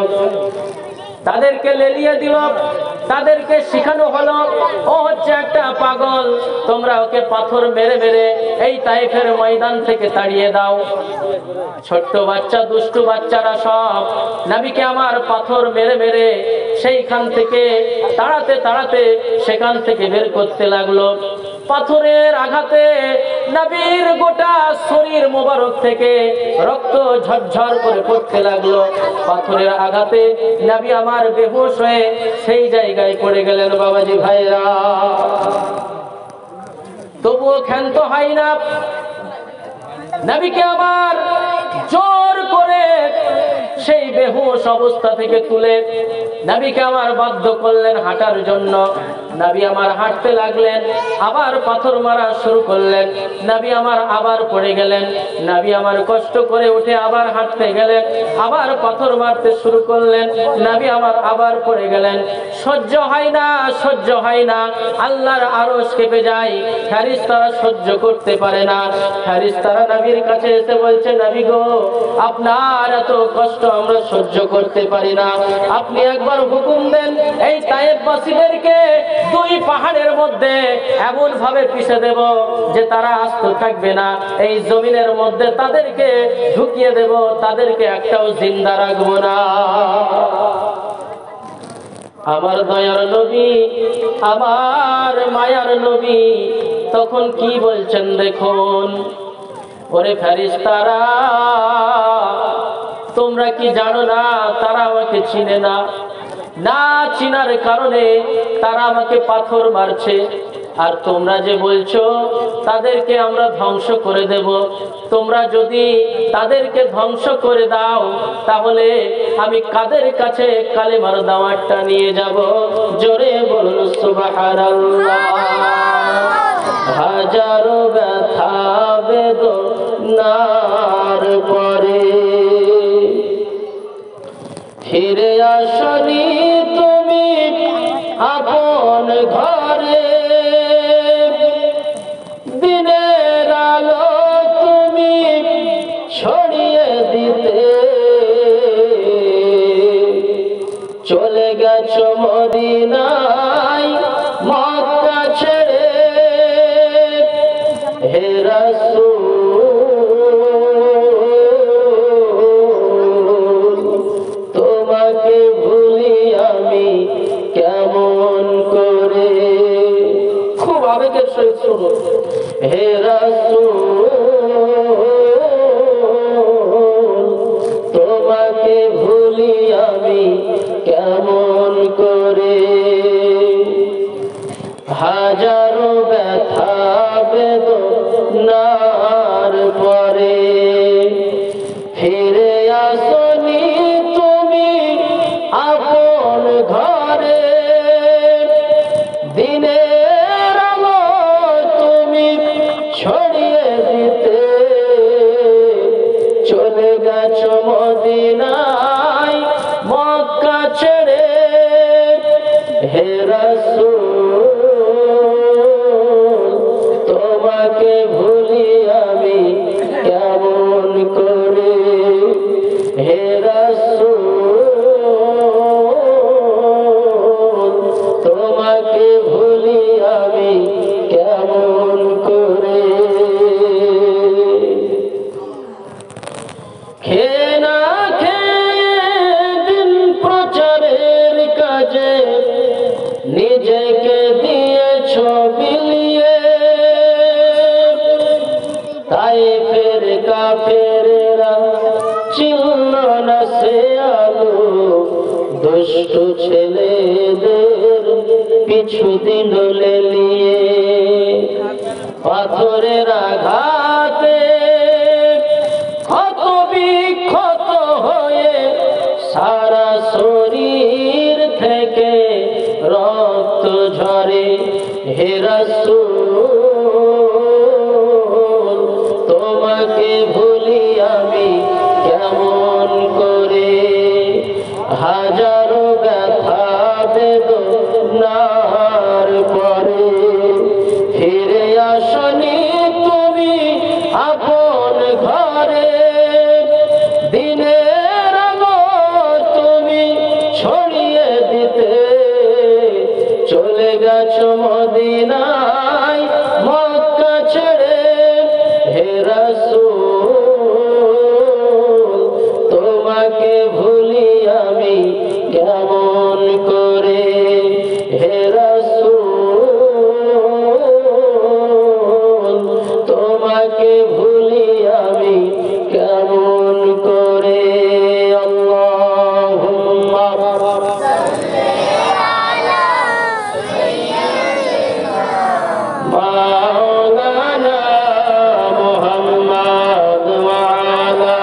তাদেরকে শিখানো হলো ও হচ্ছে একটা পাগল, তোমরা ওকে পাথর মেরে মেরে এই তায়েফের ময়দান থেকে তাড়িয়ে দাও। ছোট্ট বাচ্চা, দুষ্টু বাচ্চারা সব নবীকে আমার পাথর মেরে মেরে সেইখান থেকে তাড়াতে তাড়াতে সেখান থেকে বের করতে লাগলো। পাথরের আঘাতে নবীর গোটা শরীর মোবারক থেকে রক্ত ঝরঝর করে পড়তে লাগলো। পাথরের আঘাতে নবী আমার বেহুশ হয়ে সেই জায়গায় পড়ে গেলেন। বাবাজি ভাইরা, তবুও ক্ষান্ত হয় না। নবীকে আবার জোর করে সেই বেহুশ অবস্থা থেকে তুলে নবীকে আমার বাধ্য করলেন হাঁটার জন্য। নবী আমার হাঁটতে লাগলেন, আবার পাথর মারা শুরু করলেন। নবী আমার আবার পড়ে গেলেন। নবী আমার কষ্ট করে উঠে আবার হাঁটতে গেলেন, আবার পাথর মারতে শুরু করলেন। নবী আমার আবার পড়ে গেলেন। সহ্য হয় না, সহ্য হয় না। আল্লাহর আরশ কেঁপে যায়, ফেরেশতারা সহ্য করতে পারে না। ফেরেশতারা নবীর কাছে এসে বলছে, নবী গো, আপনার এত কষ্ট আমরা সহ্য করতে পারি না, আপনি একবার হুকুম দেন এই তায়েফবাসীদেরকে দুই পাহাড়ের মধ্যে এমন ভাবে পিষে দেব যে তারা আস্ত থাকবে না, এই জমিনের মধ্যে তাদেরকে ঢুকিয়ে দেব, তাদেরকে একটাও জিন্দা রাখবো না। আমার দয়ার নবী, আমার মায়ার নবী তখন কি বলছেন দেখুন, ওরে ফেরেশতারা, তোমরা কি জানো না তারা আমাকে চিনে না? না চিনার কারণে তারা আমাকে পাথর মারছে। আর তোমরা যে বলছো তাদেরকে আমরা ধ্বংস করে দেব, তোমরা যদি তাদেরকে ধ্বংস করে দাও তাহলে আমি কাদের কাছে কালেমার দাওয়াতটা নিয়ে যাব? জোরে বলুন সুবহানাল্লাহ। হাজারো ব্যথা বেদনার পরে ফিরে আসনি তুমি আপন ঘরে, দিনের আলো তুমি ছড়িয়ে দিতে চলে গেছো মদিনায় মক্কা ছেড়ে। হে রাসূল, তোমাকে ভুলি আমি কেমন করে? খুব আবেগের সহিত শুনুন। হে রাসূল, তোমাকে ভুলি আমি কেমন করে? হাজারো ব্যথা বেদনার পরে ফিরে আসনি তুমি আপন ঘরে, দিনের আলো তুমি ছড়িয়ে দিতে চলে গেছো মদিনায় মক্কা ছেড়ে। হে রাসূল, তোমাকে ভুলি আমি কেমন করে? হে রাসূল, তোমাকে ভুলি আমি কেমন করে? খেয়ে না খেয়ে দিন প্রচারের কাজে নিজেকে দিয়েছো বিলিয়ে, তায়েফের কাফেরেরা চিনল না সে আলো, দুষ্টু ছেলেদের পিছু দিল লেলিয়ে। পাথরের আঘাতে ক্ষত বিক্ষত হয়ে সারা শরীর থেকে রক্ত ঝরে। হে রাসূল, তোমাকে ভুলি আমি কেমন করে? হাজারো ব্যথা বেদনার পরে ফিরে আসনি তুমি আপন ঘরে, দিনের আলো তুমি ছড়িয়ে দিতে চলে গেছো মদিনায় মক্কা ছেড়ে। হে রাসূল, তোমাকে ভুলি আমি কেমন করে? হে রাসূল, তোমাকে ভুলি আমি কেমন করে? আল্লাহুম্মা মাওলানা মুহাম্মদ ওয়া আলা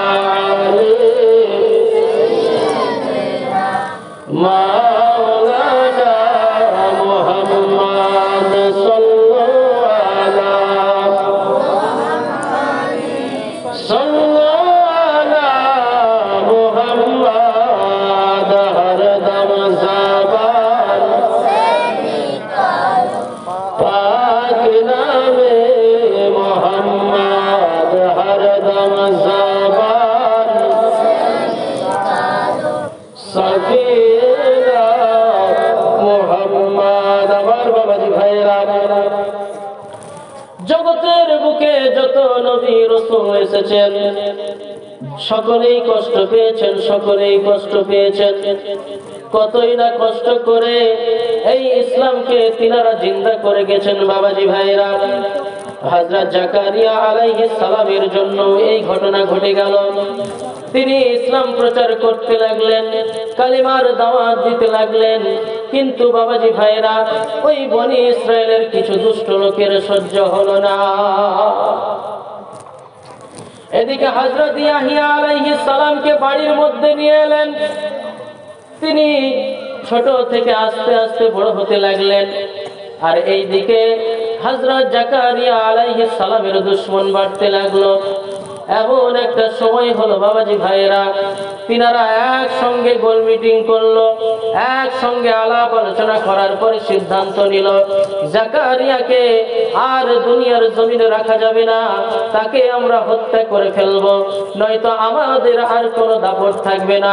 সাফিনা মুহাম্মদ। আমার বাবাজি ভাইরা, জগতের বুকে যত নবী রাসূল এসেছেন সকলেই কষ্ট পেয়েছেন, সকলেই কষ্ট পেয়েছেন। কতই না কষ্ট করে এই ইসলামকে তিনারা জিন্দা করে গেছেন বাবাজি ভাইরা। হযরত জাকারিয়া আলাইহিস সালামের জন্য এই ঘটনা ঘটে গেল। তিনি ইসলাম প্রচার করতে লাগলেন, কালিমার দাওয়াত দিতে লাগলেন, কিন্তু বাবাজি ভাইরা ওই বনি ইসরায়েলের কিছু দুষ্ট লোকের সহ্য হলো না। এদিকে হযরত ইয়াহিয়া আলাইহিস সালামকে বাড়ির মধ্যে নিয়ে এলেন। তিনি ছোট থেকে আস্তে আস্তে বড় হতে লাগলেন। আর এইদিকে হযরত জাকারিয়া আলাইহিস সালামের দুশমন বাড়তে লাগলো। এমন একটা সময় হলো বাবাজি ভাইরা, তিনারা একসঙ্গে গোল মিটিং করলো, একসঙ্গে আলাপ আলোচনা করার পরে সিদ্ধান্ত নিল জাকারিয়াকে আর দুনিয়ার জমিনে রাখা যাবে না, তাকে আমরা হত্যা করে ফেলবো, নয়তো আমাদের আর কোনো দাপট থাকবে না,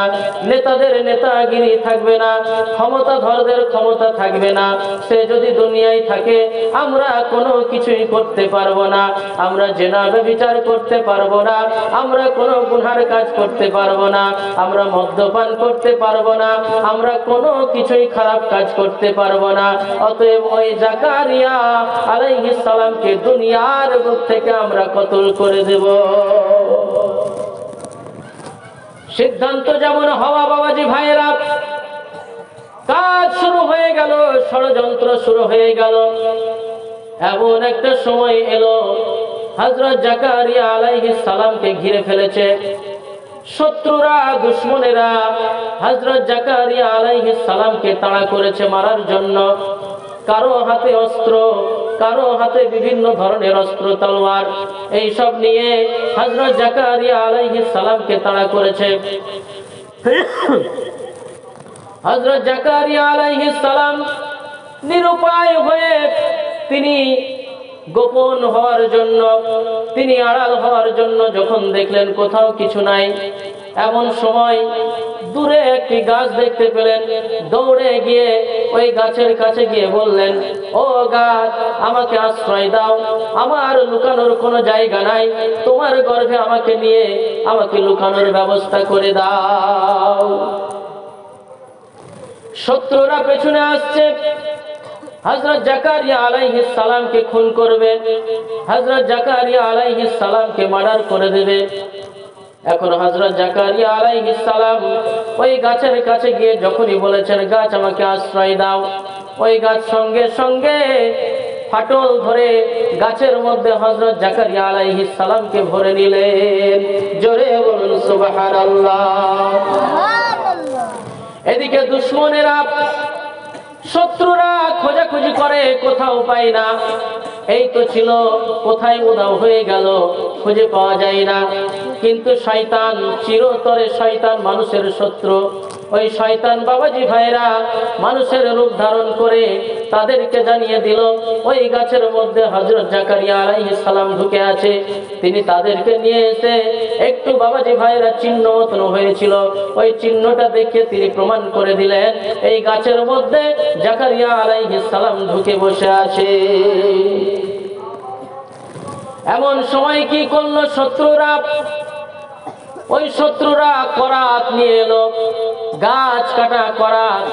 নেতাদের নেতাগিরি থাকবে না, ক্ষমতাধরদের ক্ষমতা থাকবে না। সে যদি দুনিয়ায় থাকে আমরা কোনো কিছুই করতে পারবো না, আমরা জিনা ব্যভিচার করতে পারবো না, আমরা কোনো গুনার কাজ করতে পারবো না, আমরা মদ্যপান করতে পারবো না, আমরা কোনো কিছুই খারাপ কাজ করতে পারবো না। অতএব ওই জাকারিয়া আলাইহিস সালামকে দুনিয়ার বুক থেকে আমরা কতল করে দেব। সিদ্ধান্ত যেমন হওয়া বাবাজি ভাইয়েরা, কাজ শুরু হয়ে গেল, ষড়যন্ত্র শুরু হয়ে গেল। এমন একটা সময় এলো হযরত জাকারিয়া আলাইহিস সালামকে ঘিরে ফেলেছে শত্রুরা, দুশমনেরা হযরত জাকারিয়া আলাইহিস সালামকে তাড়া করেছে মারার জন্য। কারো হাতে অস্ত্র, কারো হাতে বিভিন্ন ধরনের অস্ত্র, তলোয়ার, এই সব নিয়ে হযরত জাকারিয়া আলাইহিস সালামকে তাড়া করেছে। হযরত জাকারিয়া আলাইহিস সালাম নিরুপায় হয়ে তিনি গোপন হওয়ার জন্য, তিনি আড়াল হওয়ার জন্য যখন দেখলেন কোথাও কিছু নাই, এমন সময় দূরে একটি গাছ দেখতে পেলেন। দৌড়ে গিয়ে ওই গাছের কাছে গিয়ে বললেন, ও গাছ, আমাকে আশ্রয় দাও, আমার লুকানোর কোনো জায়গা নাই, তোমার গর্ভে আমাকে নিয়ে আমাকে লুকানোর ব্যবস্থা করে দাও। শত্রুরা পেছনে আসছে, হযরত জাকারিয়া আলাইহিস সালামকে খুন করবে, হযরত জাকারিয়া আলাইহিস সালামকে মার্ডার করে দেবে। এখন হযরত জাকারিয়া আলাইহিস সালাম ওই গাছের কাছে গিয়ে যখনই বলেছেন, গাছ আমাকে আশ্রয় দাও, ওই গাছ সঙ্গে সঙ্গে ফাটল ধরে গাছের মধ্যে হযরত জাকারিয়া আলাইহিস সালামকে ভরে নিলেন। জোরে বলুন সুবহানাল্লাহ। এদিকে দুশমনেরা, শত্রুরা খোঁজাখুঁজি করে, কোথাও পায় না। এই তো ছিল, কোথায় উধাও হয়ে গেল, খুঁজে পাওয়া যায় না। কিন্তু শয়তান, চিরতরে শয়তান মানুষের শত্রু। ওই শয়তান বাবাজি ভাইরা মানুষের রূপ ধারণ করে তাদেরকে জানিয়ে দিল ওই গাছের মধ্যে হযরত জাকারিয়া আলাইহিস সালাম ঢুকে আছে। তিনি তাদেরকে নিয়ে এসে একটু বাবাজি ভাইরা চিহ্ন মতন হয়েছিল, ওই চিহ্নটা দেখে তিনি প্রমাণ করে দিলেন এই গাছের মধ্যে জাকারিয়া আলাইহিস সালাম ঢুকে বসে আছে। এমন সময় কি করলো শত্রুরা? ওই শত্রুরা করাত নিয়ে এলো, গাছ কাটা করাত।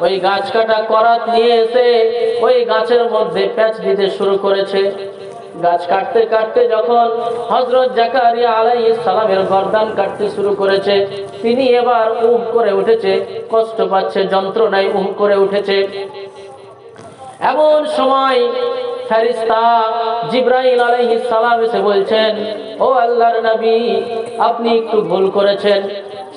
ওই গাছ কাটা করাত নিয়ে এসে ওই গাছের মধ্যে প্যাঁচ দিতে শুরু করেছে। গাছ কাটতে কাটতে যখন হযরত জাকারিয়া আলাইহিস সালামের গর্দান কাটতে শুরু করেছে, তিনি এবার উহ করে উঠেছে, কষ্ট পাচ্ছে, যন্ত্রণায় উহ করে উঠেছে। এমন সময় ফেরেশতা জিবরাইল আলাইহিস সালাম এসে বলছেন, ও আল্লাহর নবী, আপনি একটু ভুল করেছেন।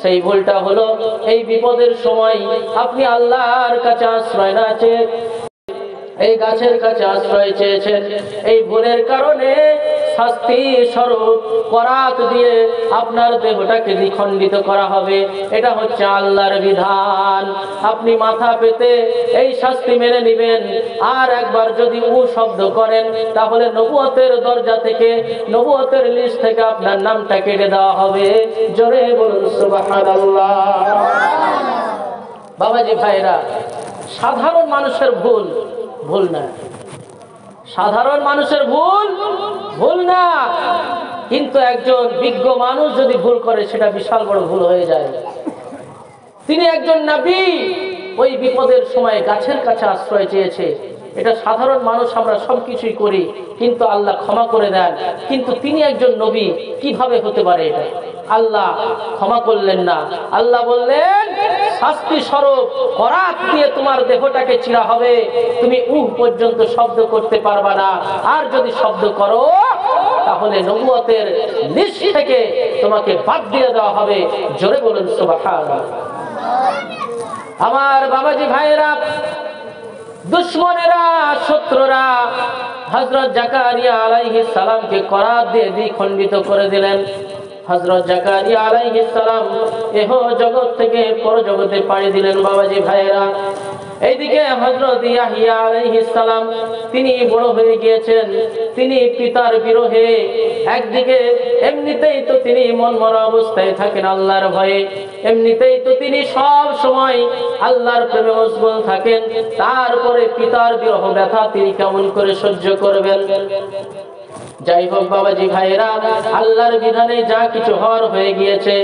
সেই ভুলটা হলো এই বিপদের সময় আপনি আল্লাহর কাছে আশ্রয় না চেয়ে এই গাছের কাছে আশ্রয় চেয়েছেন। এই ভুলের কারণে শাস্তি স্বরূপ করাত দিয়ে আপনার দেহটাকে দ্বিখণ্ডিত করা হবে। এটা হচ্ছে আল্লাহর বিধান। আপনি মাথা পেতে এই শাস্তি মেনে নেবেন। আর একবার যদি উ শব্দ করেন তাহলে নবুয়তের দরজা থেকে, নবুয়তের লিস্ট থেকে আপনার নামটা কেটে দেওয়া হবে। জোরে বলুন সুবহানাল্লাহ। বাবাজি ভাইরা, সাধারণ মানুষের ভুল ভুল না, সাধারণ মানুষের ভুল ভুল না, কিন্তু একজন বিজ্ঞ মানুষ যদি ভুল করে সেটা বিশাল বড় ভুল হয়ে যায়। তিনি একজন নবী, ওই বিপদের সময় গাছের কাছে আশ্রয় চেয়েছে। এটা সাধারণ মানুষ আমরা সবকিছুই করি, কিন্তু আল্লাহ ক্ষমা করে দেন, কিন্তু তিনি একজন নবী, কিভাবে হতে পারে এটা? আল্লাহ ক্ষমা করলেন না। আল্লাহ বললেন শাস্তি স্বরূপ করাত দিয়ে তোমার দেহটাকে চিরা হবে, তুমি পর্যন্ত শব্দ করতে পারবা না, আর যদি শব্দ করো তাহলে নবুয়তের লিস্ট থেকে তোমাকে বাদ দিয়ে দেওয়া হবে। জোরে বলুন সুবহানাল্লাহ। আমার বাবাজি ভাইয়েরা, দুশ্মনেরা, শত্রুরা হযরত জাকারিয়া আলাইহিস সালামকে করাত দিয়ে দ্বিখণ্ডিত করে দিলেন। হযরত জাকারিয়া আলাইহিস সালাম এহ জগৎ থেকে পরজগতে পাড়ি দিলেন। বাবাজি ভাইয়েরা, এইদিকে হযরত ইয়াহইয়া আলাইহিস সালাম তিনি বড় হয়ে গিয়েছেন, তিনি পিতার বিরহে একদিকে এমনিতেই তো তিনি মনমরা অবস্থায় থাকেন আল্লাহর ভয়ে, এমনিতেই তো তিনি সব সময় আল্লাহর প্রেমে মশগুল থাকেন, তারপরে পিতার বিরহ ব্যথা তিনি কেমন করে সহ্য করবেন? যাই হোক বাবাজি ভাইরা, আল্লাহর বিধানে যা কিছু হওয়ার হয়ে গিয়েছে,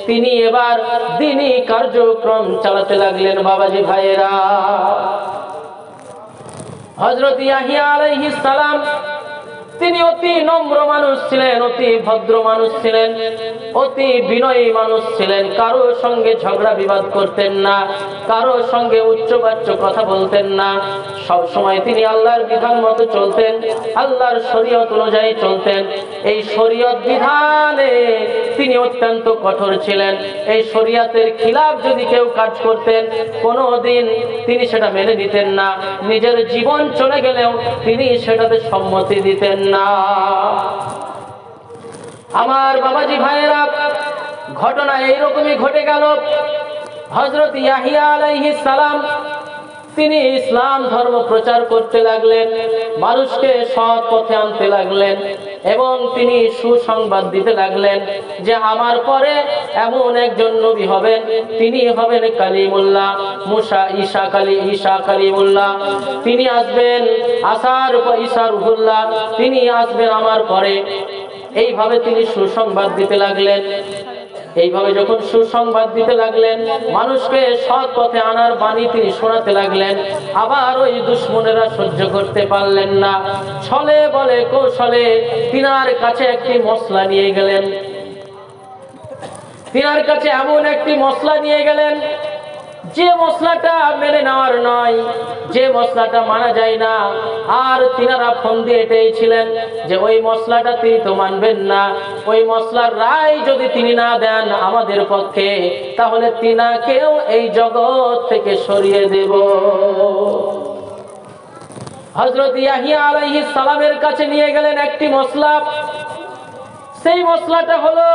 তিনি এবার দ্বীনি কার্যক্রম চালাতে লাগলেন। বাবাজি ভাইরা, হযরত ইয়াহইয়া আলাইহিস সালাম তিনি অতি নম্র মানুষ ছিলেন, অতি ভদ্র মানুষ ছিলেন, অতি বিনয়ী মানুষ ছিলেন। কারোর সঙ্গে ঝগড়া বিবাদ করতেন না, কারোর সঙ্গে উচ্চবাচ্য কথা বলতেন না। সব সময় তিনি আল্লাহর বিধান মতো চলতেন, আল্লাহর শরীয়ত অনুযায়ী চলতেন। এই শরীয়ত বিধানে তিনি অত্যন্ত কঠোর ছিলেন। এই শরীয়তের খিলাফ যদি কেউ কাজ করতেন, কোনোদিন তিনি সেটা মেনে নিতেন না। নিজের জীবন চলে গেলেও তিনি সেটাতে সম্মতি দিতেন না। আমার বাবাজি ভাইয়েরা, ঘটনা এইরকমই ঘটে গেল। হযরত ইয়াহইয়া আলাইহিস সালাম তিনি ইসলাম ধর্ম প্রচার করতে লাগলেন, মানুষকে সৎ পথে আনতে লাগলেন, এবং তিনি সুসংবাদ দিতে লাগলেন যে আমার পরে এমন একজন নবী হবেন, তিনি হবেন কালিমুল্লাহ, ঈসা কালিমুল্লাহ, তিনি আসবেন, ঈসা রুহুল্লাহ, তিনি আসবেন আমার পরে। এইভাবে তিনি সুসংবাদ দিতে লাগলেন। এইভাবে যখন সুসংবাদ দিতে লাগলেন, মানুষকে সৎ পথে আনার বাণী তিনি শোনাতে লাগলেন, আবার ওই দুশমনেরা সহ্য করতে পারলেন না। ছলে বলে কৌশলে তিনার কাছে একটি মশলা নিয়ে গেলেন। তিনার কাছে এমন একটি মশলা নিয়ে গেলেন যে মশলাটা মেনে নেওয়ার নয়, যে মশলাটা মানা যায় না। আর তিনারা ফন্দি এটাই ছিলেন যে ওই মশলাটা তিনি তো মানবেন না, ওই মশলার রায় যদি তিনি না দেন আমাদের পক্ষে, তাহলে তিনাকেও এই জগৎ থেকে সরিয়ে দেব। হযরত ইয়াহইয়া আলাইহিস সালামের কাছে নিয়ে গেলেন একটি মশলা। সেই মশলাটা হলো,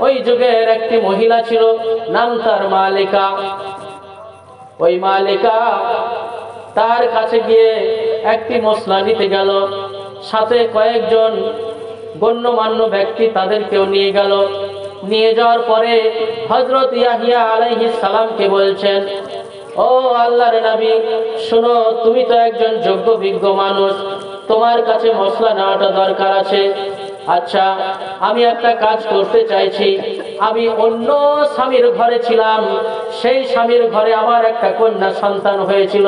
ওই যুগের একটি মহিলা ছিল, নাম তার মালিকা। ওই মালিকা তার কাছে গিয়ে একটি মশলা নিতে গেল, সাথে কয়েকজন গণ্যমান্য ব্যক্তি তাদেরকেও নিয়ে গেল। নিয়ে যাওয়ার পরে হযরত ইয়াহইয়া আলাইহিস সালামকে বলছেন, ও আল্লাহর নবী, শোনো, তুমি তো একজন যোগ্য বিজ্ঞ মানুষ, তোমার কাছে মশলা নেওয়াটা দরকার আছে। আচ্ছা, আমি একটা কাজ করতে চাইছি। আমি অন্য স্বামীর ঘরে ছিলাম, সেই স্বামীর ঘরে আমার একটা কন্যা সন্তান হয়েছিল।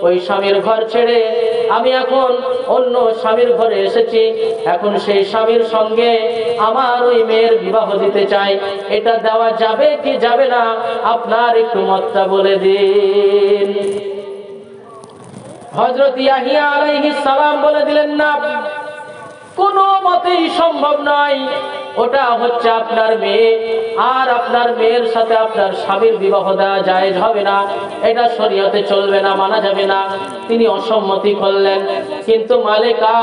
ওই স্বামীর ঘর ছেড়ে আমি এখন অন্য স্বামীর ঘরে এসেছি। এখন সেই স্বামীর সঙ্গে আমার ওই মেয়ের বিবাহ দিতে চাই। এটা দেওয়া যাবে কি যাবে না, আপনার একটু মতটা বলে দিন। হযরত ইয়াহইয়া আলাইহিস সালাম বলে দিলেন, না, কোনো মতেই সম্ভব নয়। ওটা হচ্ছে আপনার মেয়ে, আর আপনার মেয়ের সাথে আপনার স্বামীর বিবাহ দেওয়া জায়েজ হবে না, এটা শরীয়তে চলবে না, মানা যাবে না। তিনি অসম্মতি করলেন। কিন্তু মালিকা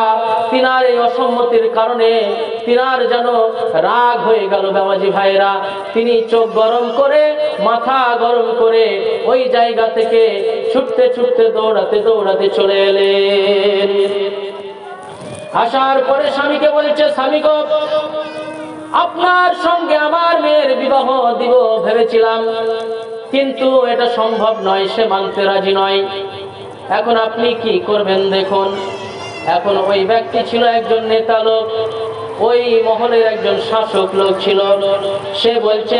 তিনার এই অসম্মতির কারণে তিনার যেন রাগ হয়ে গেল। বাবাজি ভাইরা, তিনি চোখ গরম করে, মাথা গরম করে ওই জায়গা থেকে ছুটতে ছুটতে দৌড়াতে দৌড়াতে চলে এলেন। আসার পরে স্বামীকে বলেছে, স্বামী গো, আপনার সঙ্গে আমার মেয়ের বিবাহ দিব ভেবেছিলাম, কিন্তু এটা সম্ভব নয়, সে মানতে রাজি নয়। এখন আপনি কি করবেন দেখুন। এখন ওই ব্যক্তি ছিল একজন নেতা লোক, ওই মহলের একজন শাসক লোক ছিল। সে বলছে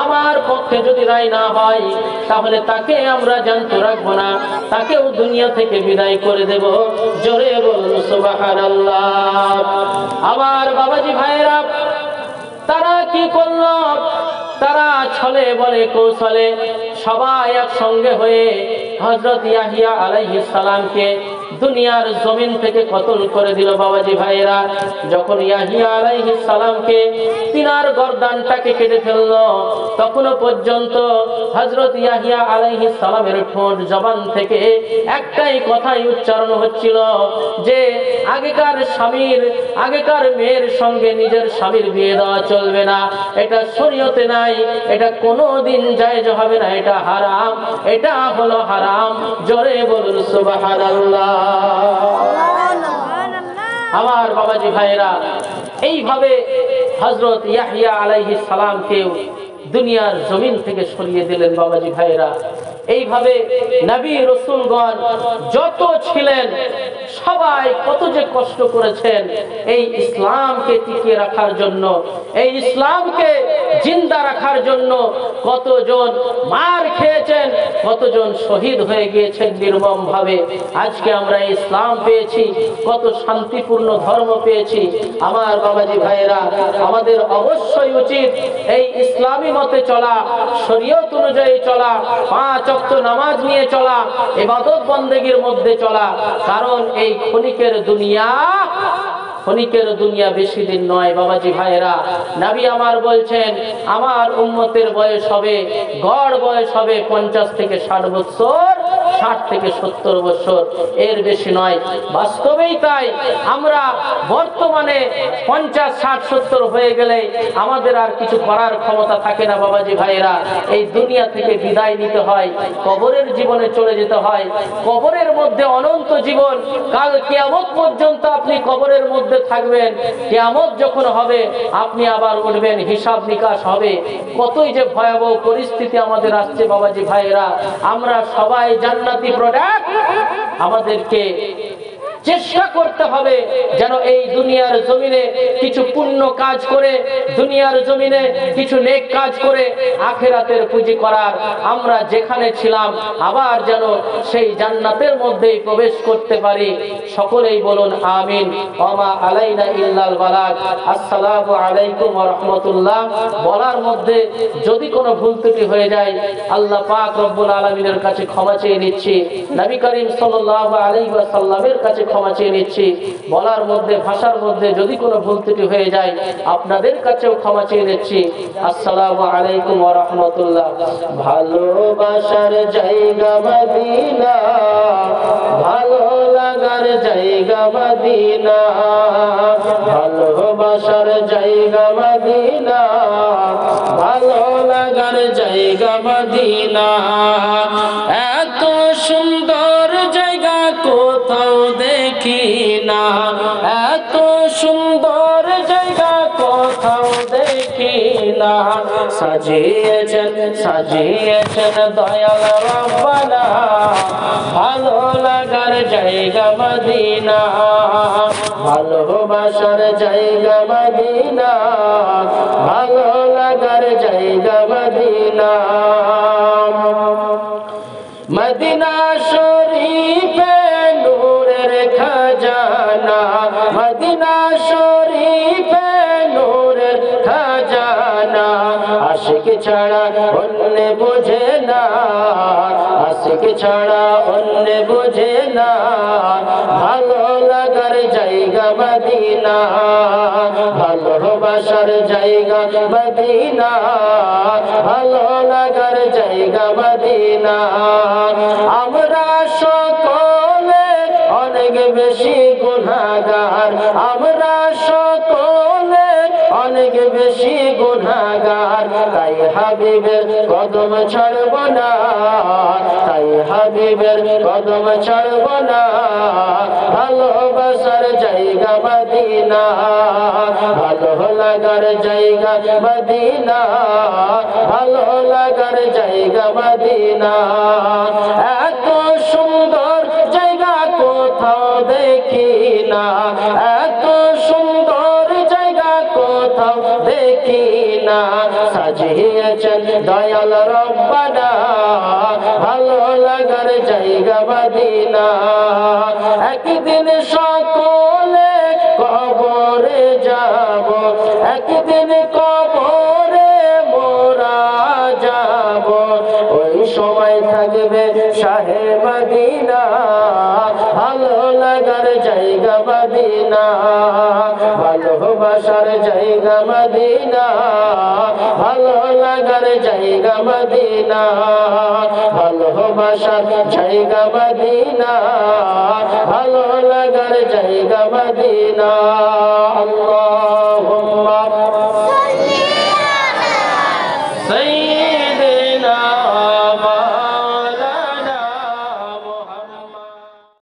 আমার পক্ষে যদি রায় না হয় তাহলে তাকে আমরা জ্যান্ত রাখবো না, তাকেও দুনিয়া থেকে বিদায় করে দেব। জোরে বলুন সুবহানাল্লাহ। আমার বাবাজি ভাইরা, তারা কি করলো? তারা ছলে বলে কৌশলে সবাই একসঙ্গে হয়ে হযরত ইয়াহিয়া আলাইহিস সালামকে দুনিয়ার জমিন থেকে কতল করে দিল। বাবাজি ভাইরা, যখন ইয়াহিয়া আলাইহিস সালামকে তিনার গর্দানটাকে কেটে ফেললো, তখনও পর্যন্ত হযরত ইয়াহিয়া আলাইহিস সালামের ঠোঁট জবান থেকে একটাই কথাই উচ্চারণ হচ্ছিল যে আগেকার স্বামীর, আগেকার মেয়ের সঙ্গে নিজের স্বামীর বিয়ে দেওয়া চলবে না, এটা শরীয়তে নাই, এটা কোনোদিন জায়েজ হবে না, এটা হারাম, এটা হলো হারাম। জোরে বলুন সুবহানাল্লাহ। আমার বাবাজি ভাইরা, এইভাবে হযরত ইয়াহিয়া আলাইহিস সালামকে দুনিয়ার জমিন থেকে সরিয়ে দিলেন। বাবাজি ভাইরা, এইভাবে নবী রাসূলগণ যত ছিলেন সবাই কত যে কষ্ট করেছেন এই ইসলামকে টিকিয়ে রাখার জন্য, এই ইসলামকে জিন্দা রাখার জন্য। কতজন মার খেয়েছেন, কতজন শহীদ হয়ে গিয়েছেন নির্মম ভাবে। আজকে আমরা ইসলাম পেয়েছি, কত শান্তিপূর্ণ ধর্ম পেয়েছি। আমার বাবাজি ভাইয়েরা, আমাদের অবশ্যই উচিত এই ইসলামী মতে চলা, শরীয়ত অনুযায়ী চলা, 5 ওয়াক্ত নামাজ নিয়ে চলা, ইবাদত বন্দেগীর মধ্যে চলা। কারণ এই ক্ষণিকের দুনিয়া বেশি দিন নয়। বাবাজি ভাইয়েরা, নবী আমার বলছেন আমার উম্মতের বয়স হবে, গড় বয়স হবে 50 থেকে 60 বছর, 60 থেকে 70 বছর, এর বেশি নয়। বাস্তবেই তাই। আমরা বর্তমানে 50, 60, 70 হয়ে গেলে আমাদের আর কিছু করার ক্ষমতা থাকে না। বাবাজি ভাইয়েরা, এই দুনিয়া থেকে বিদায় নিতে হয়, কবরের জীবনে চলে যেতে হয়। কবরের মধ্যে অনন্ত জীবন, কাল কিয়ামত পর্যন্ত আপনি কবরের মধ্যে থাকবেন। কিয়ামত যখন হবে আপনি আবার উঠবেন, হিসাব নিকাশ হবে। কতই যে ভয়াবহ পরিস্থিতি আমাদের আসছে। বাবাজি ভাইয়েরা, আমরা সবাই জান্নাতি প্রোডাক্ট। আমাদেরকে চেষ্টা করতে হবে যেন এই দুনিয়ার জমিনে কিছু পুণ্য কাজ করে, দুনিয়ার জমিনে কিছু নেক কাজ করে আখিরাতের পুঁজি করার। আমরা যেখানে ছিলাম আবার যেন সেই জান্নাতের মধ্যেই প্রবেশ করতে পারি। সকলেই বলুন আমিন। ওমা আলাইনা ইল্লাল বালাগ। আসসালামু আলাইকুম ওয়া রাহমাতুল্লাহ। বলার মধ্যে যদি কোনো ভুল ত্রুটি হয়ে যায় আল্লাহ পাক রব্বুল আলামিনের কাছে ক্ষমা চেয়ে নিচ্ছি, নবী করিম সাল্লাল্লাহু আলাইহি ওয়াসাল্লামের কাছে ক্ষমা চেয়ে নিচ্ছি। বলার মধ্যে, ভাষার মধ্যে যদি কোনো ভুল ত্রুটি হয়ে যায় আপনাদের কাছেও ক্ষমা চেয়ে নিচ্ছি। আসসালামু আলাইকুম ওয়া রাহমাতুল্লাহ। ভালোবাসার জায়গা মদিনা, ভালো লাগার জায়গা মদিনা, ভালোবাসার জায়গা মদিনা, ভালো লাগার জায়গা মদিনা। এত সুন্দর জায়গা কোথাও দেখি না, এত সুন্দর জায়গা কোথাও দেখি না। সাজিয়েছেন দয়াল রব্বানা, ভালো লাগার জায়গা মদিনা, ভালোবাসার জায়গা মদিনা, ভালো লাগার জায়গা মদিনা। মদিনা শরীফে নূরের খাজানা, মদিনা শরীফে নূরের খাজানা। আশিক ছাড়া অন্য বোঝে না, আশিক ছাড়া অন্য বোঝে না। ভালো লাগার জায়গা মদিনা, ভালোবাসার জায়গা মদিনা, ভালো লাগার জায়গা মদিনা। আমরা সকলে অনেক বেশি গুনাহগার, আমরা সকলে অনেক বেশি গুনাহগার। তাই হাবিবের কদম ছাড়ব না, তাই হাবিবের কদম ছাড়ব না। ভালোবাসার জায়গা মদিনা, ভালো লাগার জায়গা মদিনা, ভালো লাগা লাগার জায়গা মদিনা এত সুন্দর জায়গা কোথাও দেখি না এত সুন্দর জায়গা কোথাও দেখি না সাজিয়েছেন দয়াল রব্বানা ভালো লাগার জায়গা মদিনা একদিন সকলে কবরে যাব একদিন কবরে মোরা যাব ওই সময় থাকবে শাহে মদিনা ভালো লাগার জায়গা মদিনা ভালোবাসার জায়গা মদিনা ভালো লাগার জায়গা মদিনা ভালোবাসার জায়গা মদিনা ভালো লাগার জায়গা মদিনা আল্লাহুম্মা